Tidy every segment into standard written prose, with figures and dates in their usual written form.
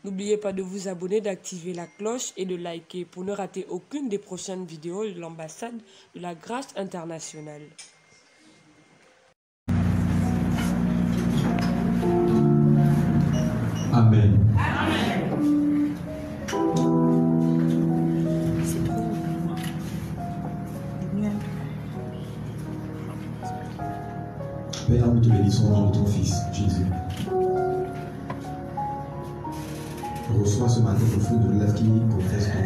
N'oubliez pas de vous abonner, d'activer la cloche et de liker pour ne rater aucune des prochaines vidéos de l'ambassade de la Grâce internationale. Amen. Père, nous te bénissons au nom de ton Fils, Jésus. Reçois ce matin le fruit de l'œuvre qui professe ton nom.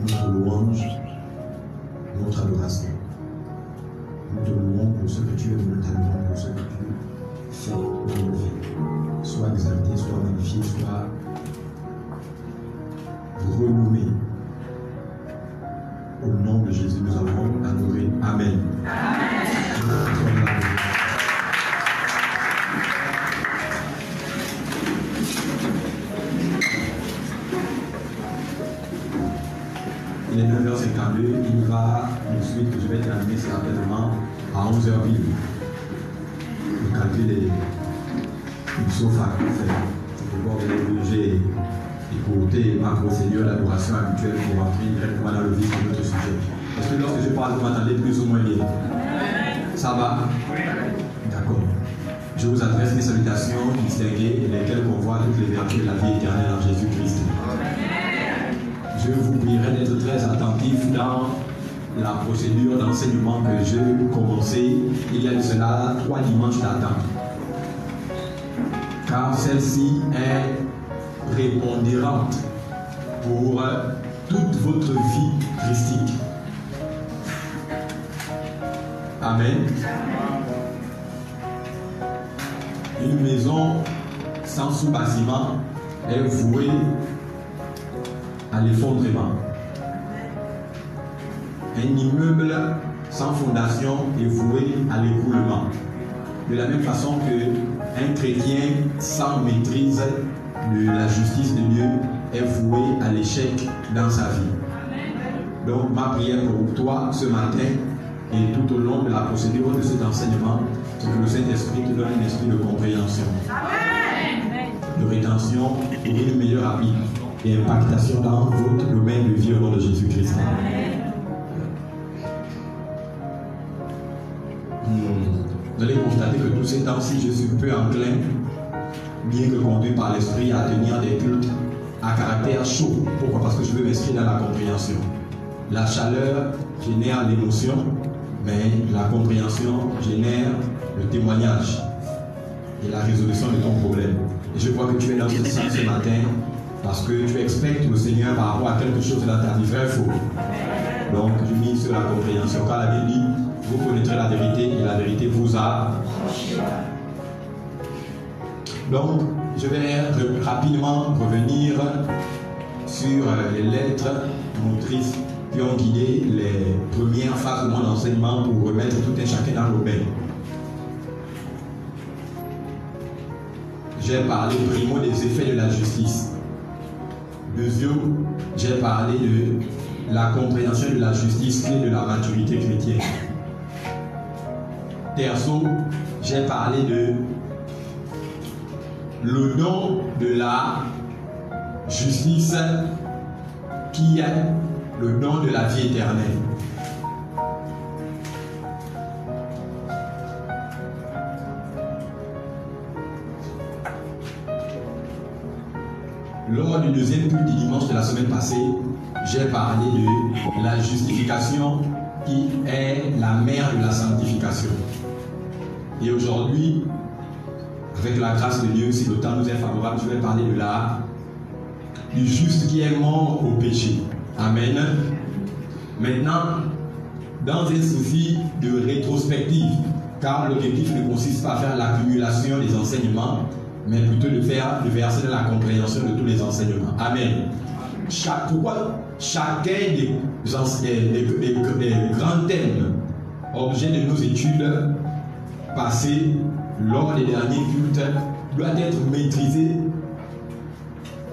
Notre louange, notre adoration. Nous te louons pour ce que tu es, nous t'adorons pour ce que tu fais dans nos vies. Sois exalté, sois magnifié, sois renommé. Au nom de Jésus, nous avons adoré. Amen. Il est 9h52, il va de suite que je vais terminer c'est rapidement à 11h pile. Le calcul est sauf à faire. J'ai écouté ma procédure d'adoration habituelle pour entrer directement dans le vif de notre sujet. Est-ce que lorsque je parle, vous m'entendez plus ou moins bien? Ça va? D'accord. Je vous adresse mes salutations distinguées, lesquelles convoient toutes les vertus de la vie éternelle en Jésus-Christ. Je vous prierai d'être très attentif dans la procédure d'enseignement que j'ai commencé il y a de cela 3 dimanches d'attente. Car celle-ci est prépondérante pour toute votre vie christique. Amen. Une maison sans sous-bâtiment est vouée à l'effondrement. Un immeuble sans fondation est voué à l'écroulement. De la même façon qu'un chrétien sans maîtrise de la justice de Dieu est voué à l'échec dans sa vie. Donc ma prière pour toi ce matin et tout au long de la procédure de cet enseignement, c'est que le Saint-Esprit te donne un esprit de compréhension, de rétention pour une meilleure habitude et impactation dans votre domaine de vie au nom de Jésus-Christ. Vous allez constater que tous ces temps-ci, je suis peu enclin, bien que conduit par l'Esprit, à tenir des cultes à caractère chaud. Pourquoi? Parce que je veux m'inscrire dans la compréhension. La chaleur génère l'émotion, mais la compréhension génère le témoignage et la résolution de ton problème. Et je crois que tu es dans ce sens ce matin, parce que tu expectes le Seigneur par rapport à quelque chose dans ta vie, vrai ou faux. Donc, je mise sur la compréhension. Car la Bible dit, vous connaîtrez la vérité et la vérité vous a. Donc, je vais rapidement revenir sur les lettres motrices qui ont guidé les premières phases de mon enseignement pour remettre tout un chacun dans l'aubaine. J'ai parlé primo des effets de la justice. Deuxième, j'ai parlé de la compréhension de la justice, clé de la maturité chrétienne. Terceau, j'ai parlé de le don de la justice qui est le don de la vie éternelle. Lors du deuxième culte du dimanche de la semaine passée, j'ai parlé de la justification qui est la mère de la sanctification. Et aujourd'hui, avec la grâce de Dieu, si le temps nous est favorable, je vais parler du juste qui est mort au péché. Amen. Maintenant, dans un souci de rétrospective, car l'objectif ne consiste pas à faire l'accumulation des enseignements, mais plutôt de verser dans la compréhension de tous les enseignements. Amen. Pourquoi chacun des grands thèmes, objets de nos études passées lors des derniers cultes, doit être maîtrisé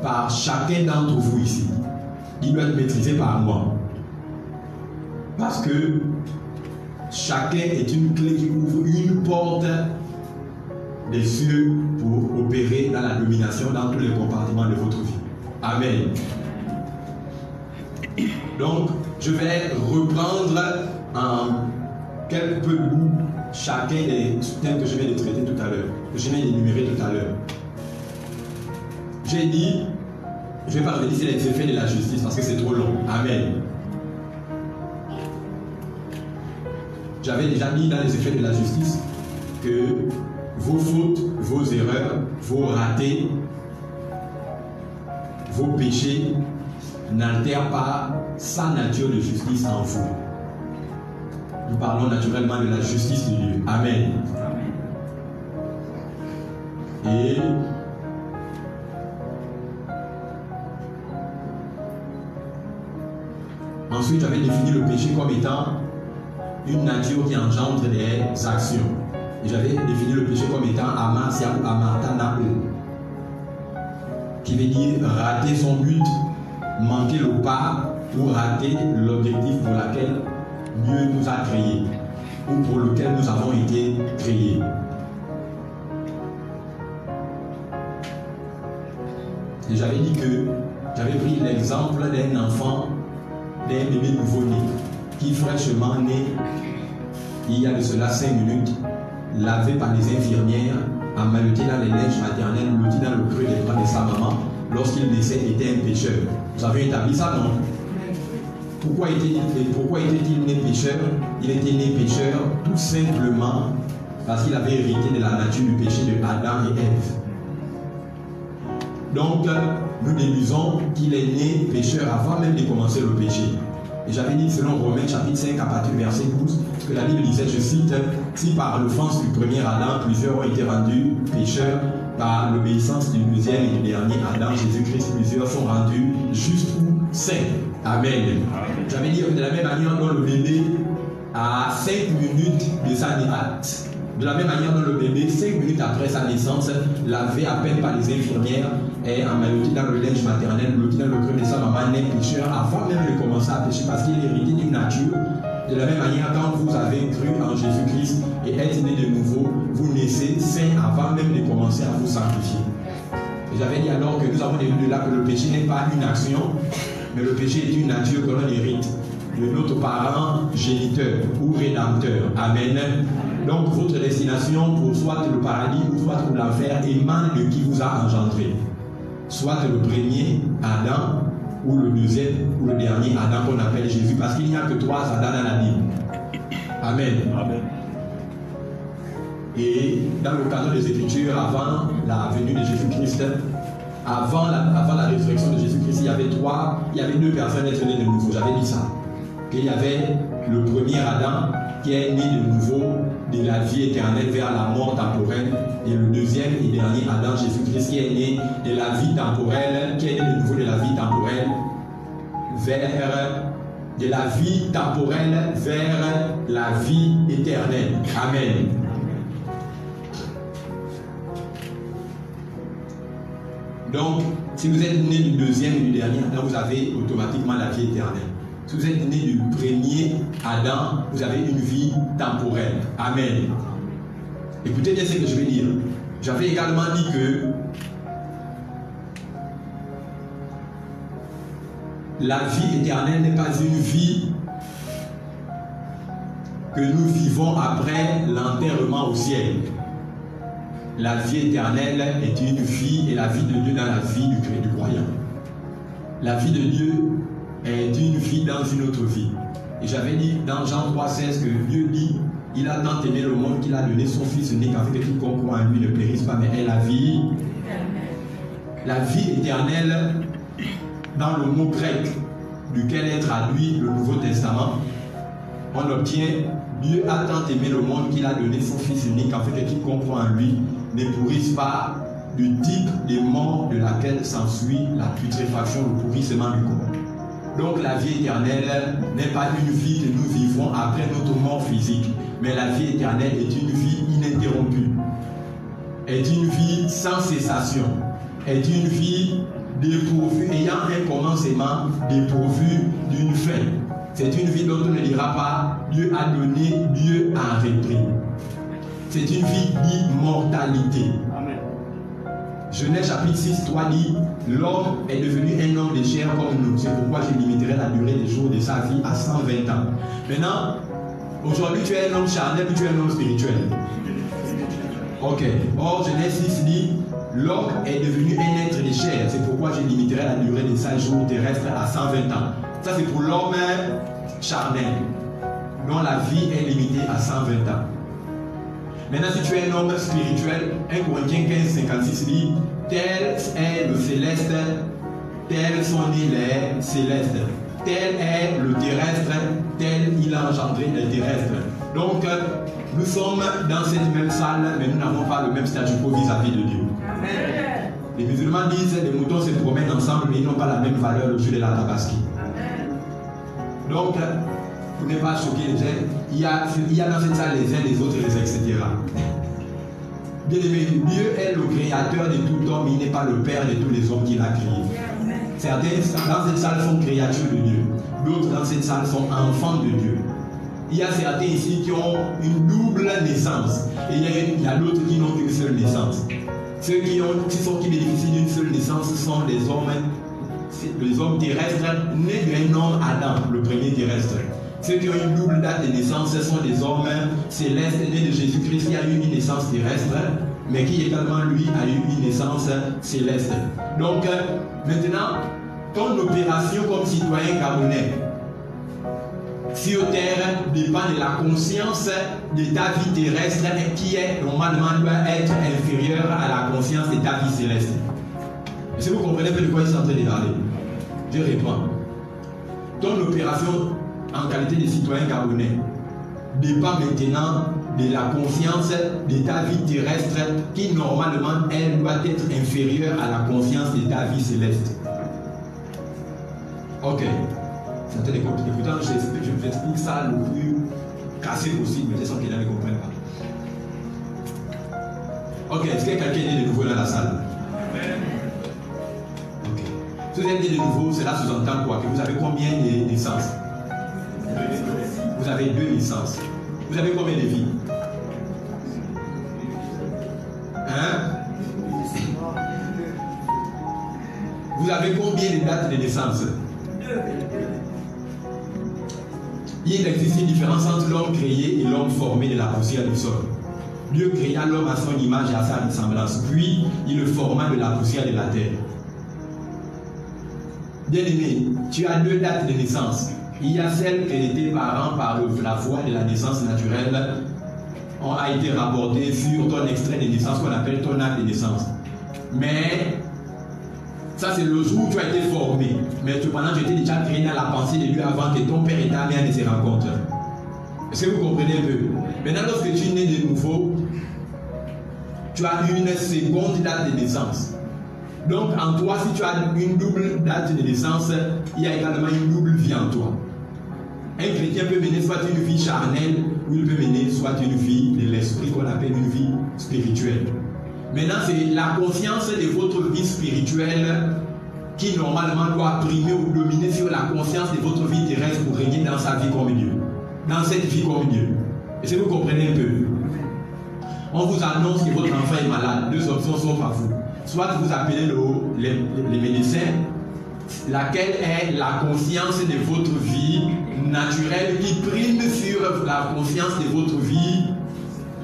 par chacun d'entre vous ici. Il doit être maîtrisé par moi. Parce que chacun est une clé qui ouvre une porte des cieux pour opérer dans la domination dans tous les compartiments de votre vie. Amen. Donc, je vais reprendre en quelques peu de bouts chacun des thèmes que je viens de traiter tout à l'heure, que je viens d'énumérer tout à l'heure. J'ai dit, je ne vais pas revenir sur les effets de la justice parce que c'est trop long. Amen. J'avais déjà mis dans les effets de la justice que vos fautes, vos erreurs, vos ratés, vos péchés n'altèrent pas sa nature de justice en vous. Nous parlons naturellement de la justice de Dieu. Amen. Et ensuite, j'avais défini le péché comme étant une nature qui engendre des actions. Et j'avais défini le péché comme étant amasia ou amartana, qui veut dire rater son but, manquer le pas ou rater l'objectif pour lequel Dieu nous a créés ou pour lequel nous avons été créés. Et j'avais dit que j'avais pris l'exemple d'un enfant, d'un bébé nouveau-né qui fraîchement né il y a de cela 5 minutes, lavé par les infirmières, emmailloté dans les linges maternels, loti dans le creux des bras de sa maman, lorsqu'il naissait était un pécheur. Vous avez établi ça, non? Pourquoi était-il né pécheur? Il était né pécheur tout simplement parce qu'il avait hérité de la nature du péché de Adam et Ève. Donc, nous déduisons qu'il est né pécheur avant même de commencer le péché. Et j'avais dit selon Romains chapitre 5 à partir du verset 12, que la Bible disait, je cite, si par l'offense du premier Adam, plusieurs ont été rendus pécheurs, par l'obéissance du deuxième et du dernier Adam, Jésus-Christ, plusieurs sont rendus justes ou saints. Amen. J'avais dit que de la même manière dont le bébé à 5 minutes de sa naissance, de la même manière dont le bébé, 5 minutes après sa naissance, lavé à peine par les infirmières et emmailloté dans le linge maternel, blotti dans le creux de sa maman, n'est pécheur avant même de commencer à pécher parce qu'il est hérité d'une nature. De la même manière, quand vous avez cru en Jésus-Christ et êtes né de nouveau, vous naissez saint avant même de commencer à vous sanctifier. Et j'avais dit alors que nous avons déduit de là que le péché n'est pas une action, mais le péché est une nature que l'on hérite de notre parent géniteur ou rédempteur. Amen. Donc votre destination pour soit le paradis ou soit pour l'enfer émane de qui vous a engendré. Soit le premier Adam ou le deuxième ou le dernier Adam qu'on appelle Jésus, parce qu'il n'y a que 3 Adam dans la Bible. Amen. Amen. Et dans le cadre des Écritures, avant la venue de Jésus-Christ, avant la résurrection de Jésus-Christ, il y avait 2 personnes nées de nouveau. J'avais dit ça. Qu'il y avait le premier Adam qui est né de nouveau de la vie éternelle vers la mort temporelle, et le deuxième et dernier Adam, Jésus-Christ, qui est né de la vie temporelle, qui est né de nouveau de la vie temporelle vers la vie éternelle. Amen. Donc, si vous êtes né du deuxième et du dernier Adam, vous avez automatiquement la vie éternelle. Si vous êtes né du premier Adam, vous avez une vie temporelle. Amen. Écoutez bien ce que je vais dire. J'avais également dit que la vie éternelle n'est pas une vie que nous vivons après l'enterrement au ciel. La vie éternelle est une vie, et la vie de Dieu dans la vie du croyant. La vie de Dieu est une vie dans une autre vie. Et j'avais dit dans Jean 3,16 que Dieu dit, il a tant aimé le monde qu'il a donné son Fils unique afin que quiconque croit en lui ne périsse pas, mais ait la vie. La vie éternelle, dans le mot grec duquel est traduit le Nouveau Testament, on obtient Dieu a tant aimé le monde qu'il a donné son Fils unique afin que quiconque croit en lui ne pourrisse pas du type de mort de laquelle s'ensuit la putréfaction, le pourrissement du corps. Donc la vie éternelle n'est pas une vie que nous vivons après notre mort physique, mais la vie éternelle est une vie ininterrompue, est une vie sans cessation, est une vie dépourvue, ayant un commencement dépourvu d'une fin. C'est une vie dont on ne dira pas Dieu a donné, Dieu a repris. c'est une vie d'immortalité. Amen. Genèse chapitre 6, 3 dit, l'homme est devenu un homme de chair comme nous. C'est pourquoi je limiterai la durée des jours de sa vie à 120 ans. Maintenant, aujourd'hui tu es un homme charnel ou tu es un homme spirituel? Ok. Or, Genèse 6 dit, l'homme est devenu un être de chair. C'est pourquoi je limiterai la durée de sa jour terrestre à 120 ans. Ça c'est pour l'homme charnel, dont la vie est limitée à 120 ans. Maintenant, si tu es un homme spirituel, 1 Corinthiens 15, 56 dit, tel est le céleste, tels sont nés les célestes, tel est le terrestre, tel il a engendré les terrestres. Donc, nous sommes dans cette même salle, mais nous n'avons pas le même statu quo vis-à-vis de Dieu. Amen. Les musulmans disent que les moutons se promènent ensemble, mais ils n'ont pas la même valeur le jour de la tabaski. Donc, pour ne pas choquer les gens, il y a dans cette salle les uns, les autres, etc. Bien aimé, Dieu est le créateur de tout homme, il n'est pas le père de tous les hommes qu'il a créés. Certains dans cette salle sont créatures de Dieu, d'autres dans cette salle sont enfants de Dieu. Il y a certains ici qui ont une double naissance, et il y a d'autres qui n'ont qu'une seule naissance. Ceux qui bénéficient d'une seule naissance sont les hommes terrestres nés d'un homme Adam, le premier terrestre. Ceux qui ont une double date de naissance, ce sont des hommes célestes nés de Jésus-Christ qui a eu une naissance terrestre, mais qui également lui a eu une naissance céleste. Donc maintenant, ton opération comme citoyen gabonais sur terre dépend de la conscience de ta vie terrestre qui est normalement doit être inférieure à la conscience de ta vie céleste. Est-ce que vous comprenez un peu de quoi il est en train de parler? Je réponds. Ton opération en qualité de citoyen gabonais dépend maintenant de la conscience de ta vie terrestre qui normalement elle doit être inférieure à la conscience de ta vie céleste. Ok. Certains écoutants, je vous explique ça le plus cassé possible, mais de sorte qu'ils ne comprennent pas. Ok, est-ce qu'il y a quelqu'un de nouveau dans la salle? Ok. Si vous êtes de nouveau, cela sous-entend quoi? Que vous avez combien de naissances? Vous avez 2 naissances. Vous avez combien de vies? Hein? Vous avez combien de dates de naissance? Il existe une différence entre l'homme créé et l'homme formé de la poussière du sol. Dieu créa l'homme à son image et à sa ressemblance, puis il le forma de la poussière de la terre. Bien-aimé, tu as 2 dates de naissance. Il y a celle que tes parents, par la voie de la naissance naturelle, a été rapportée sur ton extrait de naissance qu'on appelle ton acte de naissance. Mais ça, c'est le jour où tu as été formé. Mais cependant, tu étais déjà créé dans la pensée de Dieu avant que ton père et ta mère ne se rencontrent. Est-ce que vous comprenez un peu? Maintenant, lorsque tu es né de nouveau, tu as une seconde date de naissance. Donc, en toi, si tu as une double date de naissance, il y a également une double vie en toi. Un chrétien peut mener soit une vie charnelle, ou il peut mener soit une vie de l'esprit qu'on appelle une vie spirituelle. Maintenant, c'est la conscience de votre vie spirituelle qui normalement doit primer ou dominer sur la conscience de votre vie terrestre pour régner dans sa vie comme Dieu. Dans cette vie comme Dieu. Est-ce que vous comprenez un peu? On vous annonce que votre enfant est malade. 2 options sont à vous. Soit vous appelez les médecins, laquelle est la conscience de votre vie naturelle qui prime sur la conscience de votre vie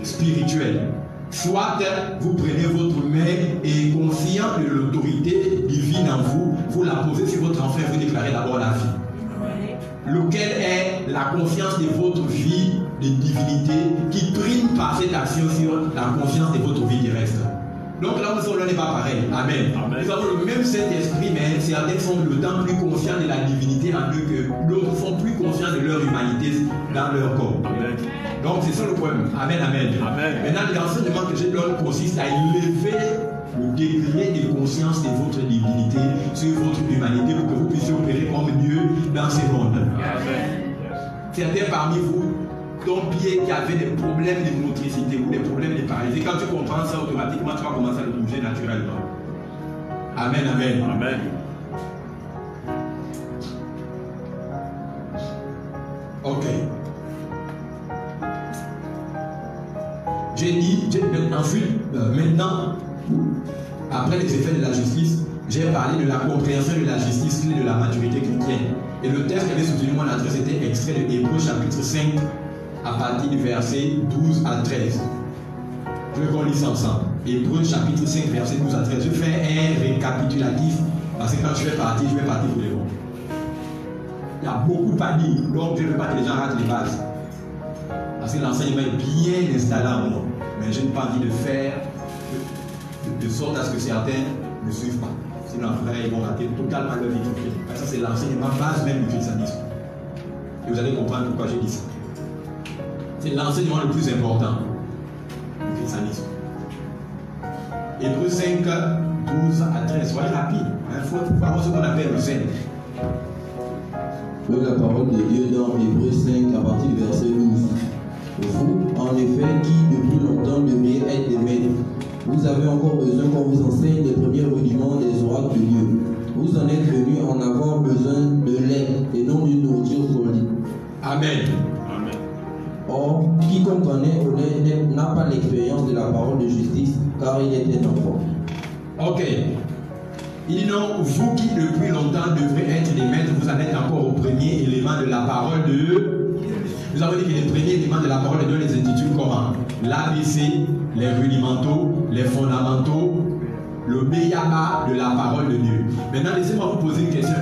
spirituelle. Soit vous prenez votre main et conscient de l'autorité divine en vous, vous la posez sur votre enfant et vous déclarez d'abord la vie. Lequel est la conscience de votre vie de divinité qui prime par cette action sur la conscience de votre vie terrestre. Donc là, nous sommes là, n'est pas pareil. Amen. Nous avons le même Saint-Esprit, mais certains sont d'autant plus conscients de la divinité en eux que d'autres sont plus conscients de leur humanité dans leur corps. Amen. Donc c'est ça le problème. Amen, amen. Maintenant, l'enseignement que je donne consiste à élever le degré de conscience de votre divinité sur votre humanité pour que vous puissiez opérer comme Dieu dans ce monde. Amen. Certains parmi vous, ton pied qui avait des problèmes de motricité ou des problèmes de paralysie, quand tu comprends ça automatiquement, tu vas commencer à le bouger naturellement. Amen, amen. Amen. Ok. J'ai j'ai dit, ensuite, maintenant, après les effets de la justice, j'ai parlé de la compréhension de la justice, clé de la maturité chrétienne. Et le texte qui avait soutenu mon adresse était extrait de Hébreux chapitre 5, à partir du verset 12 à 13. Je veux qu'on lise ensemble. Hébreux chapitre 5, verset 12 à 13. Je fais un récapitulatif, parce que quand je vais partir pour les bons. Il y a beaucoup à dire, donc je ne veux pas que les gens ratent les bases. Parce que l'enseignement est bien installé en moi. Mais je n'ai pas envie de faire de sorte à ce que certains ne suivent pas. Sinon après, ils vont rater totalement leur vie chrétienne. Ça, c'est l'enseignement base même du christianisme. Et vous allez comprendre pourquoi j'ai dit ça. C'est l'enseignement le plus important du christianisme. Hébreux 5, 12 à 13. Soyez rapide. Il faut avoir ce qu'on appelle le zèle. La parole de Dieu dans Hébreux 5 à partir du verset 12. Vous, en effet, qui depuis longtemps devriez être des maîtres, vous avez encore besoin qu'on vous enseigne les premiers rudiments des oracles de Dieu. Vous en êtes venus en avoir besoin de lait et non d'une nourriture solide. Amen. Amen. Or, quiconque en est au lait n'a pas l'expérience de la parole de justice, car il est un enfant. Ok. Il dit non, vous qui depuis longtemps devrez être des maîtres, vous en êtes encore au premier élément de la parole de... Nous avons dit que les premiers éléments de la parole de Dieu les intitule comment? L'ABC, les rudimentaux, les fondamentaux, le BAA de la parole de Dieu. Maintenant, laissez-moi vous poser une question.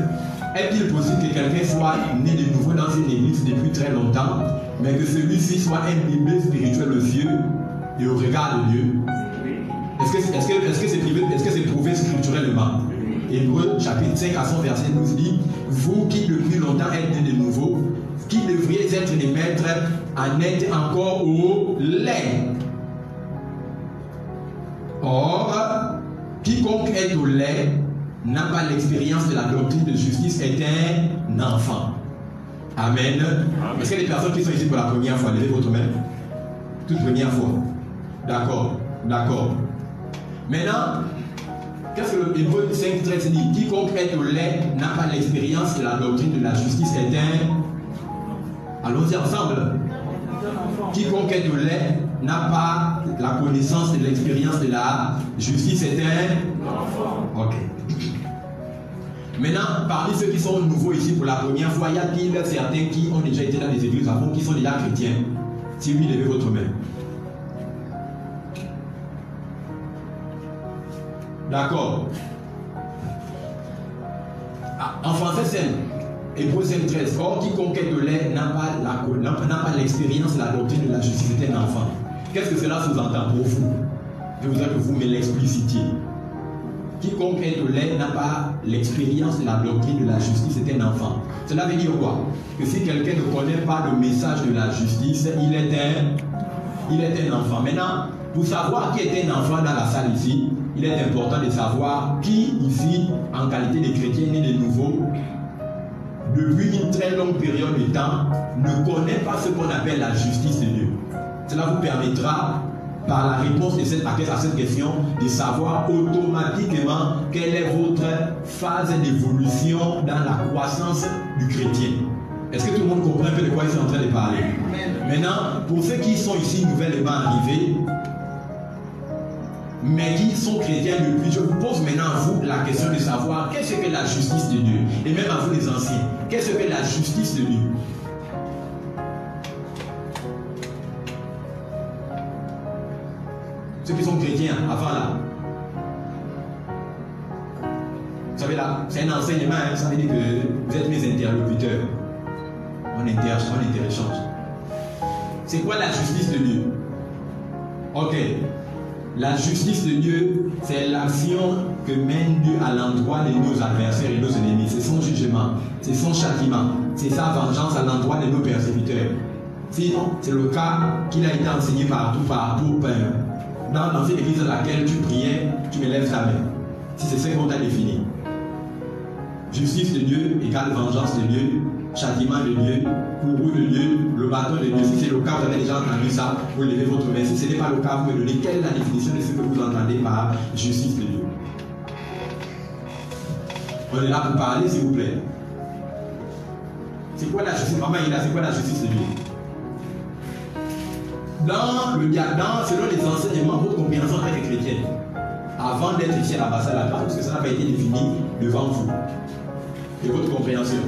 Est-il possible que quelqu'un soit né de nouveau dans une église depuis très longtemps, mais que celui-ci soit un bébé spirituel aux yeux et au regard de Dieu? Est-ce que c'est prouvé scripturellement? Hébreux chapitre 5 à son verset 12 dit: vous qui depuis longtemps êtes nés de nouveau, qui devriez être des maîtres, en êtes encore au lait. Or, quiconque est au lait n'a pas l'expérience de la doctrine de justice, est un enfant. Amen. Est-ce qu'il y a des personnes qui sont ici pour la première fois? Levez votre main. Toute première fois. D'accord. D'accord. Maintenant, qu'est-ce que le Hébreux 5, 13 dit? Quiconque est au lait n'a pas l'expérience de la doctrine de la justice, est un... Allons-y ensemble. Quiconque est au lait n'a pas la connaissance de l'expérience de la justice, est un enfant. Ok. Maintenant, parmi ceux qui sont nouveaux ici pour la première fois, y a-t-il certains qui ont déjà été dans les églises avant, qui sont déjà chrétiens? Si oui, levez votre main. D'accord. En français, c'est Hébreux 5, 13. Or, quiconque est de lait n'a pas l'expérience de la doctrine de la justice, c'est un enfant. Qu'est-ce que cela sous-entend pour vous? Je voudrais que vous me l'explicitiez. Quiconque est de lait n'a pas l'expérience de la doctrine de la justice, c'est un enfant. Cela veut dire quoi? Que si quelqu'un ne connaît pas le message de la justice, il est un enfant. Maintenant, pour savoir qui est un enfant dans la salle ici, il est important de savoir qui ici, en qualité de chrétien né de nouveau, depuis une très longue période de temps, ne connaît pas ce qu'on appelle la justice de Dieu. Cela vous permettra, par la réponse à cette question, de savoir automatiquement quelle est votre phase d'évolution dans la croissance du chrétien. Est-ce que tout le monde comprend un peu de quoi ils sont en train de parler? Maintenant, pour ceux qui sont ici nouvellement arrivés, mais qui sont chrétiens depuis, je vous pose maintenant à vous la question de savoir qu'est-ce que la justice de Dieu, et même à vous les anciens, qu'est-ce que la justice de Dieu? Ceux qui sont chrétiens avant là, vous savez là, c'est un enseignement, hein, ça veut dire que vous êtes mes interlocuteurs, on interéchange. C'est quoi la justice de Dieu? Ok. La justice de Dieu, c'est l'action que mène Dieu à l'endroit de nos adversaires et nos ennemis. C'est son jugement, c'est son châtiment, c'est sa vengeance à l'endroit de nos persécuteurs. Sinon, c'est le cas qu'il a été enseigné partout. Dans cette église à laquelle tu priais, tu me lèves ta main. Si c'est ce qu'on t'a défini. Justice de Dieu égale vengeance de Dieu, châtiment de Dieu, courroux de Dieu, le bâton de Dieu. Si c'est le cas, vous avez déjà entendu ça, vous levez votre main. Si ce n'est pas le cas, vous me donnez quelle est la définition de ce que vous entendez par justice de Dieu. On est là pour parler, s'il vous plaît. C'est quoi la justice? Maman, c'est quoi la justice de Dieu? selon les enseignements, votre compréhension en tant que chrétienne, avant d'être ici à l'ambassade de la grâce, parce que ça n'a pas été défini devant vous, et votre compréhension.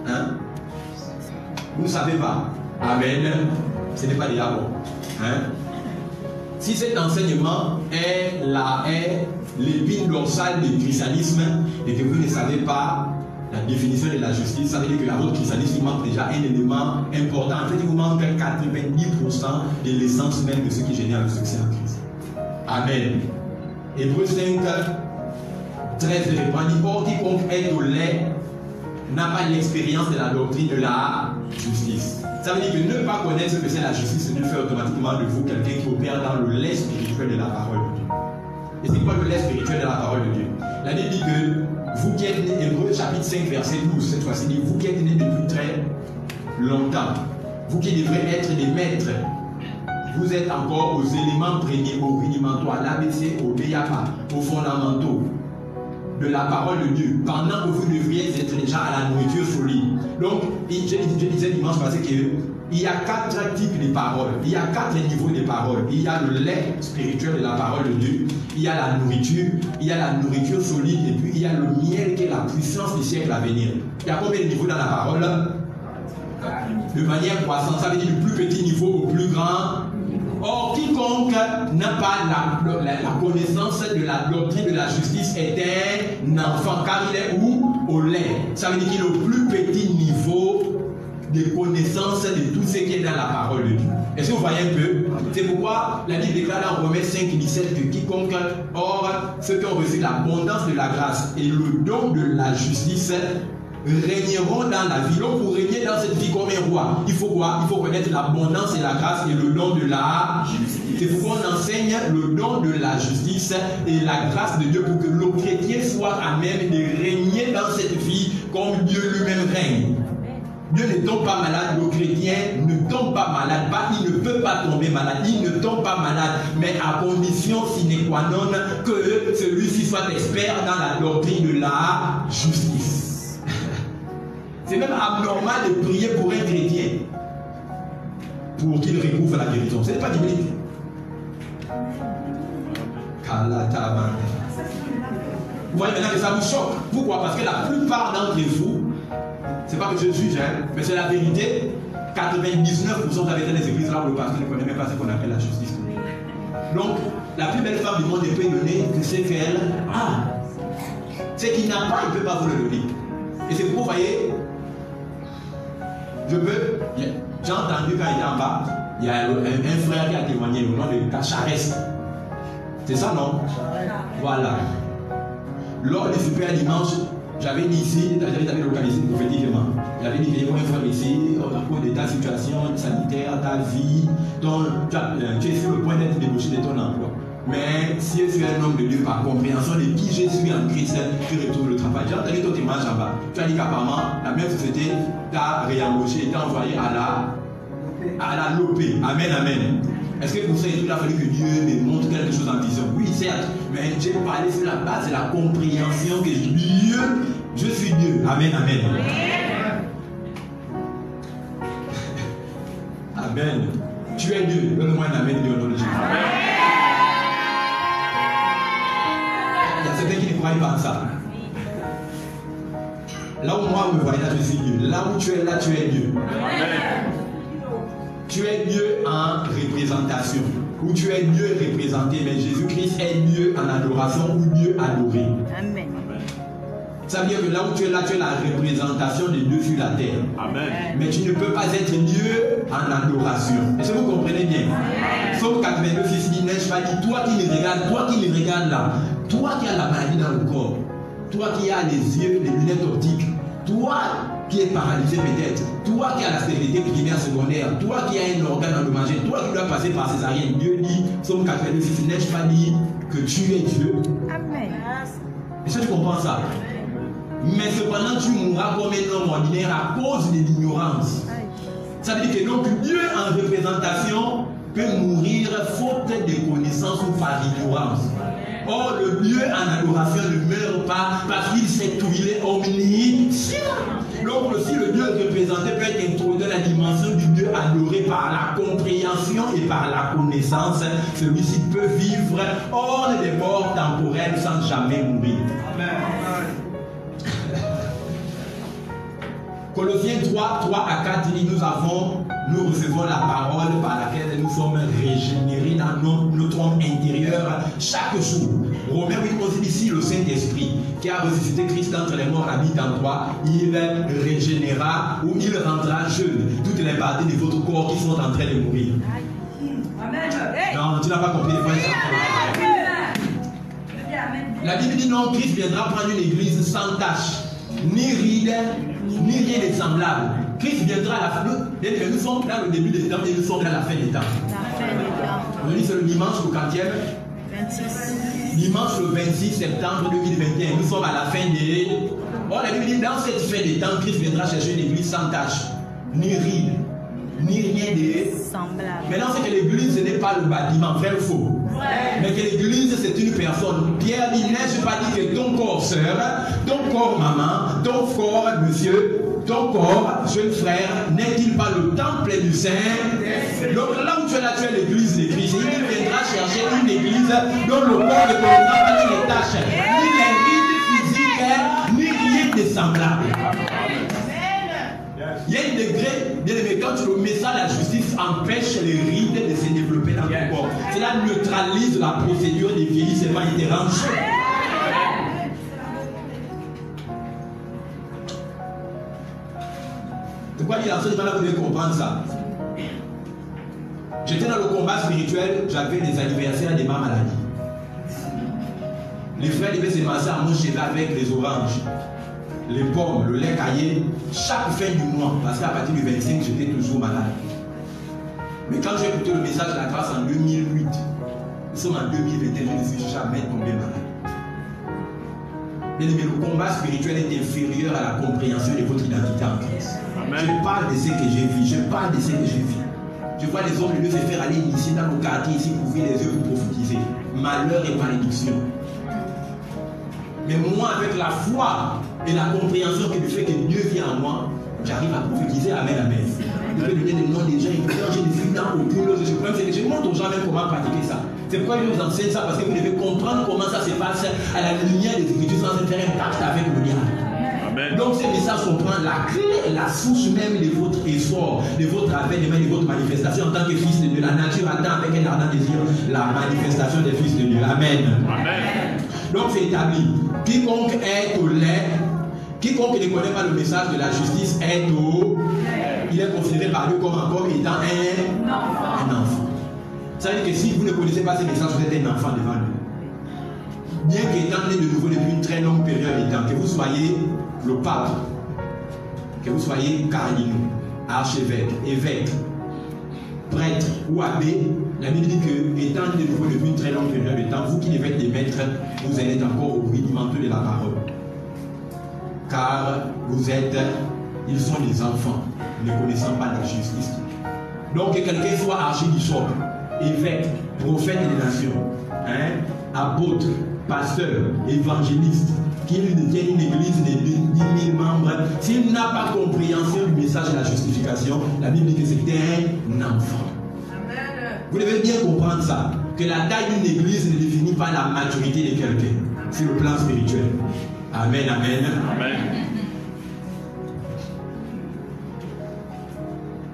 Hein? Vous ne savez pas. Amen. Ce n'est pas déjà bon. Hein? Si cet enseignement est l'épine dorsale du christianisme et que vous ne savez pas la définition de la justice, ça veut dire que à votre christianisme, il manque déjà un élément important. En fait, il vous manque 90% de l'essence même de ce qui génère le succès en Christ. Amen. Hébreux 5, 13 répond, or quiconque est au lait n'a pas l'expérience de la doctrine de la justice. Ça veut dire que ne pas connaître ce que c'est la justice ne fait automatiquement de vous quelqu'un qui opère dans le lait spirituel de la parole de Dieu. Et c'est quoi le lait spirituel de la parole de Dieu? La Bible dit que vous qui êtes nés, Hébreux chapitre 5 verset 12, cette fois-ci dit, vous qui êtes nés depuis très longtemps, vous qui devrez être des maîtres, vous êtes encore aux éléments premiers, aux rudimentaires, à l'ABC, au BAPA, aux fondamentaux de la parole de Dieu, pendant que vous devriez être déjà à la nourriture solide. Donc, je disais dimanche passé qu'il y a 4 types de paroles, il y a 4 niveaux de paroles. Il y a le lait spirituel de la parole de Dieu, il y a la nourriture, il y a la nourriture solide, et puis il y a le miel qui est la puissance du siècle à venir. Il y a combien de niveaux dans la parole? De manière croissante, ça veut dire du plus petit niveau au plus grand. Or, quiconque n'a pas la connaissance de la doctrine de la justice est un enfant, car il est où? Au lait. Ça veut dire qu'il est au plus petit niveau de connaissance de tout ce qui est dans la parole de Dieu. Est-ce que vous voyez un peu? C'est pourquoi la Bible déclare dans Romains 5, 17 que quiconque, or, ceux qui ont reçu l'abondance de la grâce et le don de la justice, régneront dans la vie. Donc, pour régner dans cette vie comme un roi, il faut quoi? Il faut connaître l'abondance et la grâce et le don de la justice. C'est pourquoi on enseigne le don de la justice et la grâce de Dieu pour que le chrétien soit à même de régner dans cette vie comme Dieu lui-même règne. Dieu ne tombe pas malade, le chrétien ne tombe pas malade, il ne peut pas tomber malade, il ne tombe pas malade, mais à condition sine qua non que celui-ci soit expert dans la doctrine de la justice. C'est même abnormal de prier pour un chrétien pour qu'il recouvre la guérison. Ce n'est pas biblique. Vous voyez maintenant que ça vous choque. Pourquoi? Parce que la plupart d'entre vous, c'est pas que je juge, mais c'est la vérité. 99% d'habitants des églises là où le pasteur ne connaît même pas ce qu'on appelle la justice. Donc, la plus belle femme du monde ne peut donner que ce qu'elle a. Ce qu'il n'a pas, il ne peut pas vous le donner. Et c'est pourquoi vous voyez. J'ai entendu quand il était en bas, il y a un frère qui a témoigné au nom de Cacharès. C'est ça, non? Voilà. Lors du super dimanche, j'avais dit ici, j'avais localisé prophétiquement. J'avais dit, viens voir un frère ici, à cause de ta situation sanitaire, ta vie, tu es sur le point d'être débauché de ton emploi. Mais si je suis un homme de Dieu par compréhension de qui je suis en Christ, tu retrouves le travail. J'ai entendu ton témoignage en bas. Tu as dit qu'apparemment, la même société t'a réembauché et t'a envoyé à la LOP. Amen, amen. Est-ce que pour ça, il a fallu que Dieu me montre quelque chose en vision? Oui, certes. Mais j'ai parlé sur la base de la compréhension que je suis Dieu. Amen, amen. Amen. Tu es Dieu. Donne-moi un amen, Dieu, au nom de Jésus. Il y a certains qui ne croient pas en ça. Là où moi, vous me voyez là, je suis Dieu. Là où tu es là, tu es Dieu. Amen. Tu es Dieu en représentation. Ou tu es Dieu représenté, mais Jésus-Christ est Dieu en adoration ou Dieu adoré. Amen. Ça veut dire que là où tu es là, tu es la représentation de Dieu sur la terre. Amen. Mais tu ne peux pas être Dieu en adoration. Est-ce que vous comprenez bien? Somme 82, fils dit, n'ai-je pas dit, toi qui me regardes là, toi qui as la maladie dans le corps, toi qui as les yeux, les lunettes optiques, toi qui es paralysé peut-être, toi qui as la stérilité primaire secondaire, toi qui as un organe endommagé, toi qui dois passer par césarienne, Dieu dit, Somme 82, fils, n'ai-je pas dit que tu es Dieu? Amen. Est-ce que tu comprends ça? Mais cependant, tu mourras comme un homme ordinaire à cause de l'ignorance. Ça veut dire que donc Dieu en représentation peut mourir faute de connaissance ou par ignorance. Or, le Dieu en adoration ne meurt pas parce qu'il sait tout, il est omniscient. Donc aussi le Dieu représenté peut être introduit dans la dimension du Dieu adoré par la compréhension et par la connaissance. Celui-ci peut vivre hors des morts temporelles sans jamais mourir. Amen. Colossiens 3 à 4 dit nous recevons la parole par laquelle nous sommes régénérés dans notre homme intérieur chaque jour. Romains 8 aussi dit si le Saint-Esprit qui a ressuscité Christ d'entre les morts habite en toi, il régénérera ou il rendra jeune toutes les parties de votre corps qui sont en train de mourir. Amen. Non, tu n'as pas compris. La Bible dit non, Christ viendra prendre une église sans tache, ni ride, ni rien de semblable. Christ viendra à la fin. Nous sommes dans le début des temps et nous sommes dans la fin des temps. Aujourd'hui, c'est le dimanche, le 40e. 26. Dimanche, le 26 septembre 2021. Nous sommes à la fin des. Or, la Bible dit dans cette fin des temps, Christ viendra chercher une église sans tache, ni ride, ni rien de semblable. Maintenant, c'est que l'église, ce n'est pas le bâtiment, vrai ou faux? Mais que l'église, c'est une personne. Pierre dit, n'ai-je pas dit que ton corps, sœur, ton corps, maman, ton corps, monsieur, ton corps, jeune frère, n'est-il pas le temple du Saint? Donc là où tu es là, tu es l'église de Christ. Il viendra chercher une église dont le corps ne connaîtra pas ni les tâches, ni les rides physiques, ni rien de semblable. Il y a un degré, bien aimé, quand le message de la justice empêche les rides de se développer dans ton corps. Cela neutralise la procédure de vieillissement et des rangs. C'est quoi dire? Absolument là, vous devez comprendre ça. J'étais dans le combat spirituel, j'avais des anniversaires de ma maladie. Les frères devaient se masser à mon chevet avec les oranges, les pommes, le lait caillé, chaque fin du mois, parce qu'à partir du 25, j'étais toujours malade. Mais quand j'ai écouté le message de la grâce en 2008, nous sommes en 2021, je ne suis jamais tombé malade. Bien aimé, le combat spirituel est inférieur à la compréhension de votre identité en Christ. Amen. Je parle de ce que j'ai vu, je parle de ce que j'ai vu. Je vois les hommes de Dieu se faire aller ici dans nos quartiers, ici, pour ouvrir les yeux pour prophétiser. Malheur et malédiction. Mais moi, avec la foi et la compréhension que du fait que Dieu vient en moi, j'arrive à prophétiser. Amen, amen. Je peux donner des noms des gens, et quand je ne suis dans aucune autre, je montre aux gens même comment pratiquer ça. C'est pourquoi je vous enseigne ça, parce que vous devez comprendre comment ça se passe à la lumière des Écritures sans faire un pacte avec le diable. Amen. Donc ces messages comprennent la clé, la source même de votre essor, de votre avènement, de votre manifestation en tant que fils de Dieu. La nature attend avec un ardent désir la manifestation des fils de Dieu. Amen. Amen. Donc c'est établi. Quiconque est au lait, quiconque ne connaît pas le message de la justice est au lait. Il est considéré par Dieu comme encore étant un enfant. Ça veut dire que si vous ne connaissez pas ces messages, vous êtes un enfant devant lui. Bien qu'étant né de nouveau depuis une très longue période de temps, que vous soyez le pape, que vous soyez cardinal, archevêque, évêque, prêtre ou abbé, la Bible dit que, étant né de nouveau depuis une très longue période de temps, vous qui devez être des maîtres, vous allez être encore au bruit du manteau de la parole. Car vous êtes, ils sont des enfants, ne connaissant pas la justice. Donc que quelqu'un soit archibishop, évêque, prophète des nations, apôtre, pasteur, évangéliste, qu'il détienne une église de 10 000 membres, s'il n'a pas compréhension du message de la justification, la Bible dit que c'était un enfant. Amen. Vous devez bien comprendre ça, que la taille d'une église ne définit pas la maturité de quelqu'un sur le plan spirituel. Amen, amen. Amen.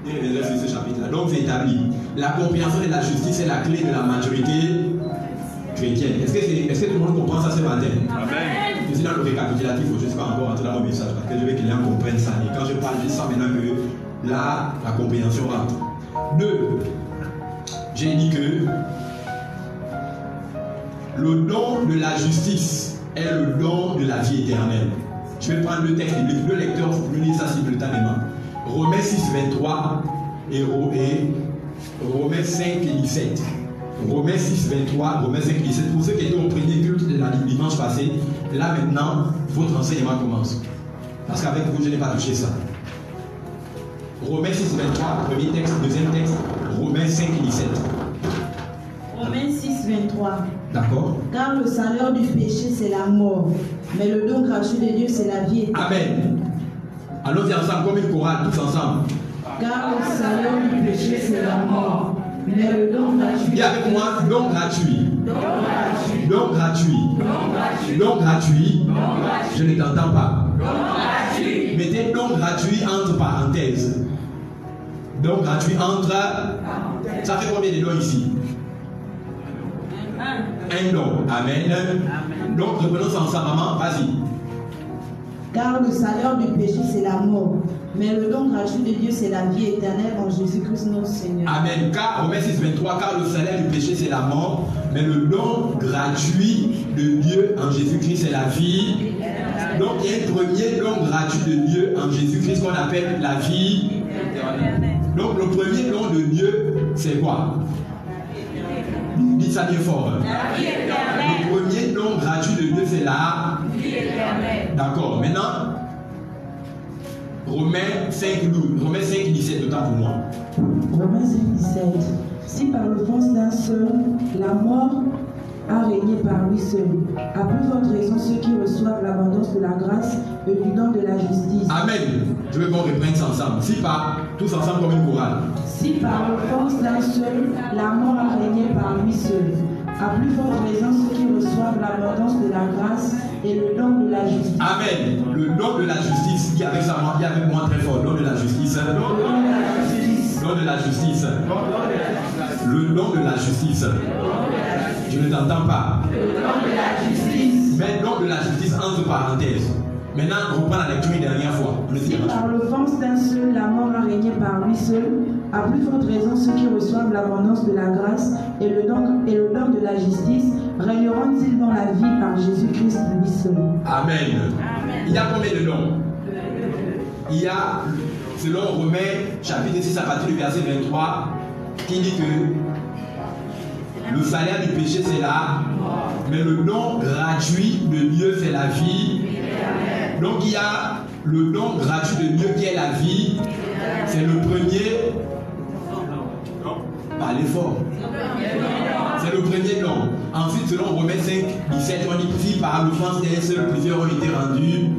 Sur ce chapitre-là. Donc c'est établi. La compréhension de la justice est la clé de la maturité chrétienne. Est-ce que tout le monde comprend ça ce matin? Amen. Je suis dans le récapitulatif, je ne suis pas encore rentré dans mon message parce que je veux que les gens comprennent ça. Et quand je parle, je sens maintenant que là, la compréhension rentre. 2. J'ai dit que le don de la justice est le don de la vie éternelle. Je vais prendre le texte biblique. Le lecteur, vous pouvez lire ça simultanément. Romains 6, 23 et Romains 5 et 17. Romains 6, 23, Romains 5 et 17. Pour ceux qui étaient au premier culte de la dimanche passé, là maintenant, votre enseignement commence. Parce qu'avec vous, je n'ai pas touché ça. Romains 6, 23, premier texte, deuxième texte, Romains 5 et 17. Romains 6, 23. D'accord. Car le salaire du péché, c'est la mort. Mais le don gratuit de Dieu, c'est la vie éternelle. Amen. Allons-y ensemble comme une chorale, tous ensemble. Car le salaire du péché, c'est la mort. Mais le don gratuit. Dis avec moi, don gratuit. Don gratuit. Don gratuit. Je ne t'entends pas. Mettez don gratuit entre parenthèses. Don gratuit entre. Ça fait combien de dons ici? Un don. Amen. Donc reprenons ça ensemble, maman. Vas-y. Car le salaire du péché, c'est la mort. Mais le don gratuit de Dieu, c'est la vie éternelle en Jésus-Christ notre Seigneur. Amen. Car, Romains 6, 23, car le salaire du péché, c'est la mort. Mais le don gratuit de Dieu en Jésus-Christ, c'est la vie. Donc, il y a un premier don gratuit de Dieu en Jésus-Christ qu'on appelle la vie. Donc, le premier don de Dieu, c'est quoi? Dites ça bien fort. Le premier don gratuit de Dieu, c'est la vie éternelle. D'accord. Maintenant, Romains 5, 12. Romains 5, 17, autant pour moi. Romains 5, 17. Si par l'offense d'un seul, la mort a régné par lui seul, à plus forte raison ceux qui reçoivent l'abondance de la grâce et du don de la justice. Amen. Je veux qu'on reprenne ça ensemble. Si par, tous ensemble comme une chorale. Si par l'offense d'un seul, la mort a régné par lui seul, à plus forte raison ceux qui reçoivent l'abondance de la grâce et le don de la justice. Amen. Le don de la justice. Qui avec ça, qui avec moi très fort. Don de la justice. Don de la justice. Don de la justice. Le don de la justice. Je ne t'entends pas. Le don de la justice. Mais don de la justice entre parenthèses. Maintenant, on reprend la lecture une dernière fois. Si par l'offense d'un seul, la mort a régné par lui seul, à plus forte raison ceux qui reçoivent l'abondance de la grâce et le don de la justice régneront-ils dans la vie par Jésus-Christ lui seul. Amen. Amen. Il y a combien de dons? Il y a, selon Romains chapitre 6 à partir du verset 23, qui dit que le salaire du péché c'est la mort, mais le don gratuit de Dieu c'est la vie. Donc il y a le don gratuit de Dieu qui est la vie. C'est le premier. Parlez fort. C'est le premier don. Ensuite, selon Romains 5, 17, on dit si par l'offense d'un seul, plusieurs ont été rendus.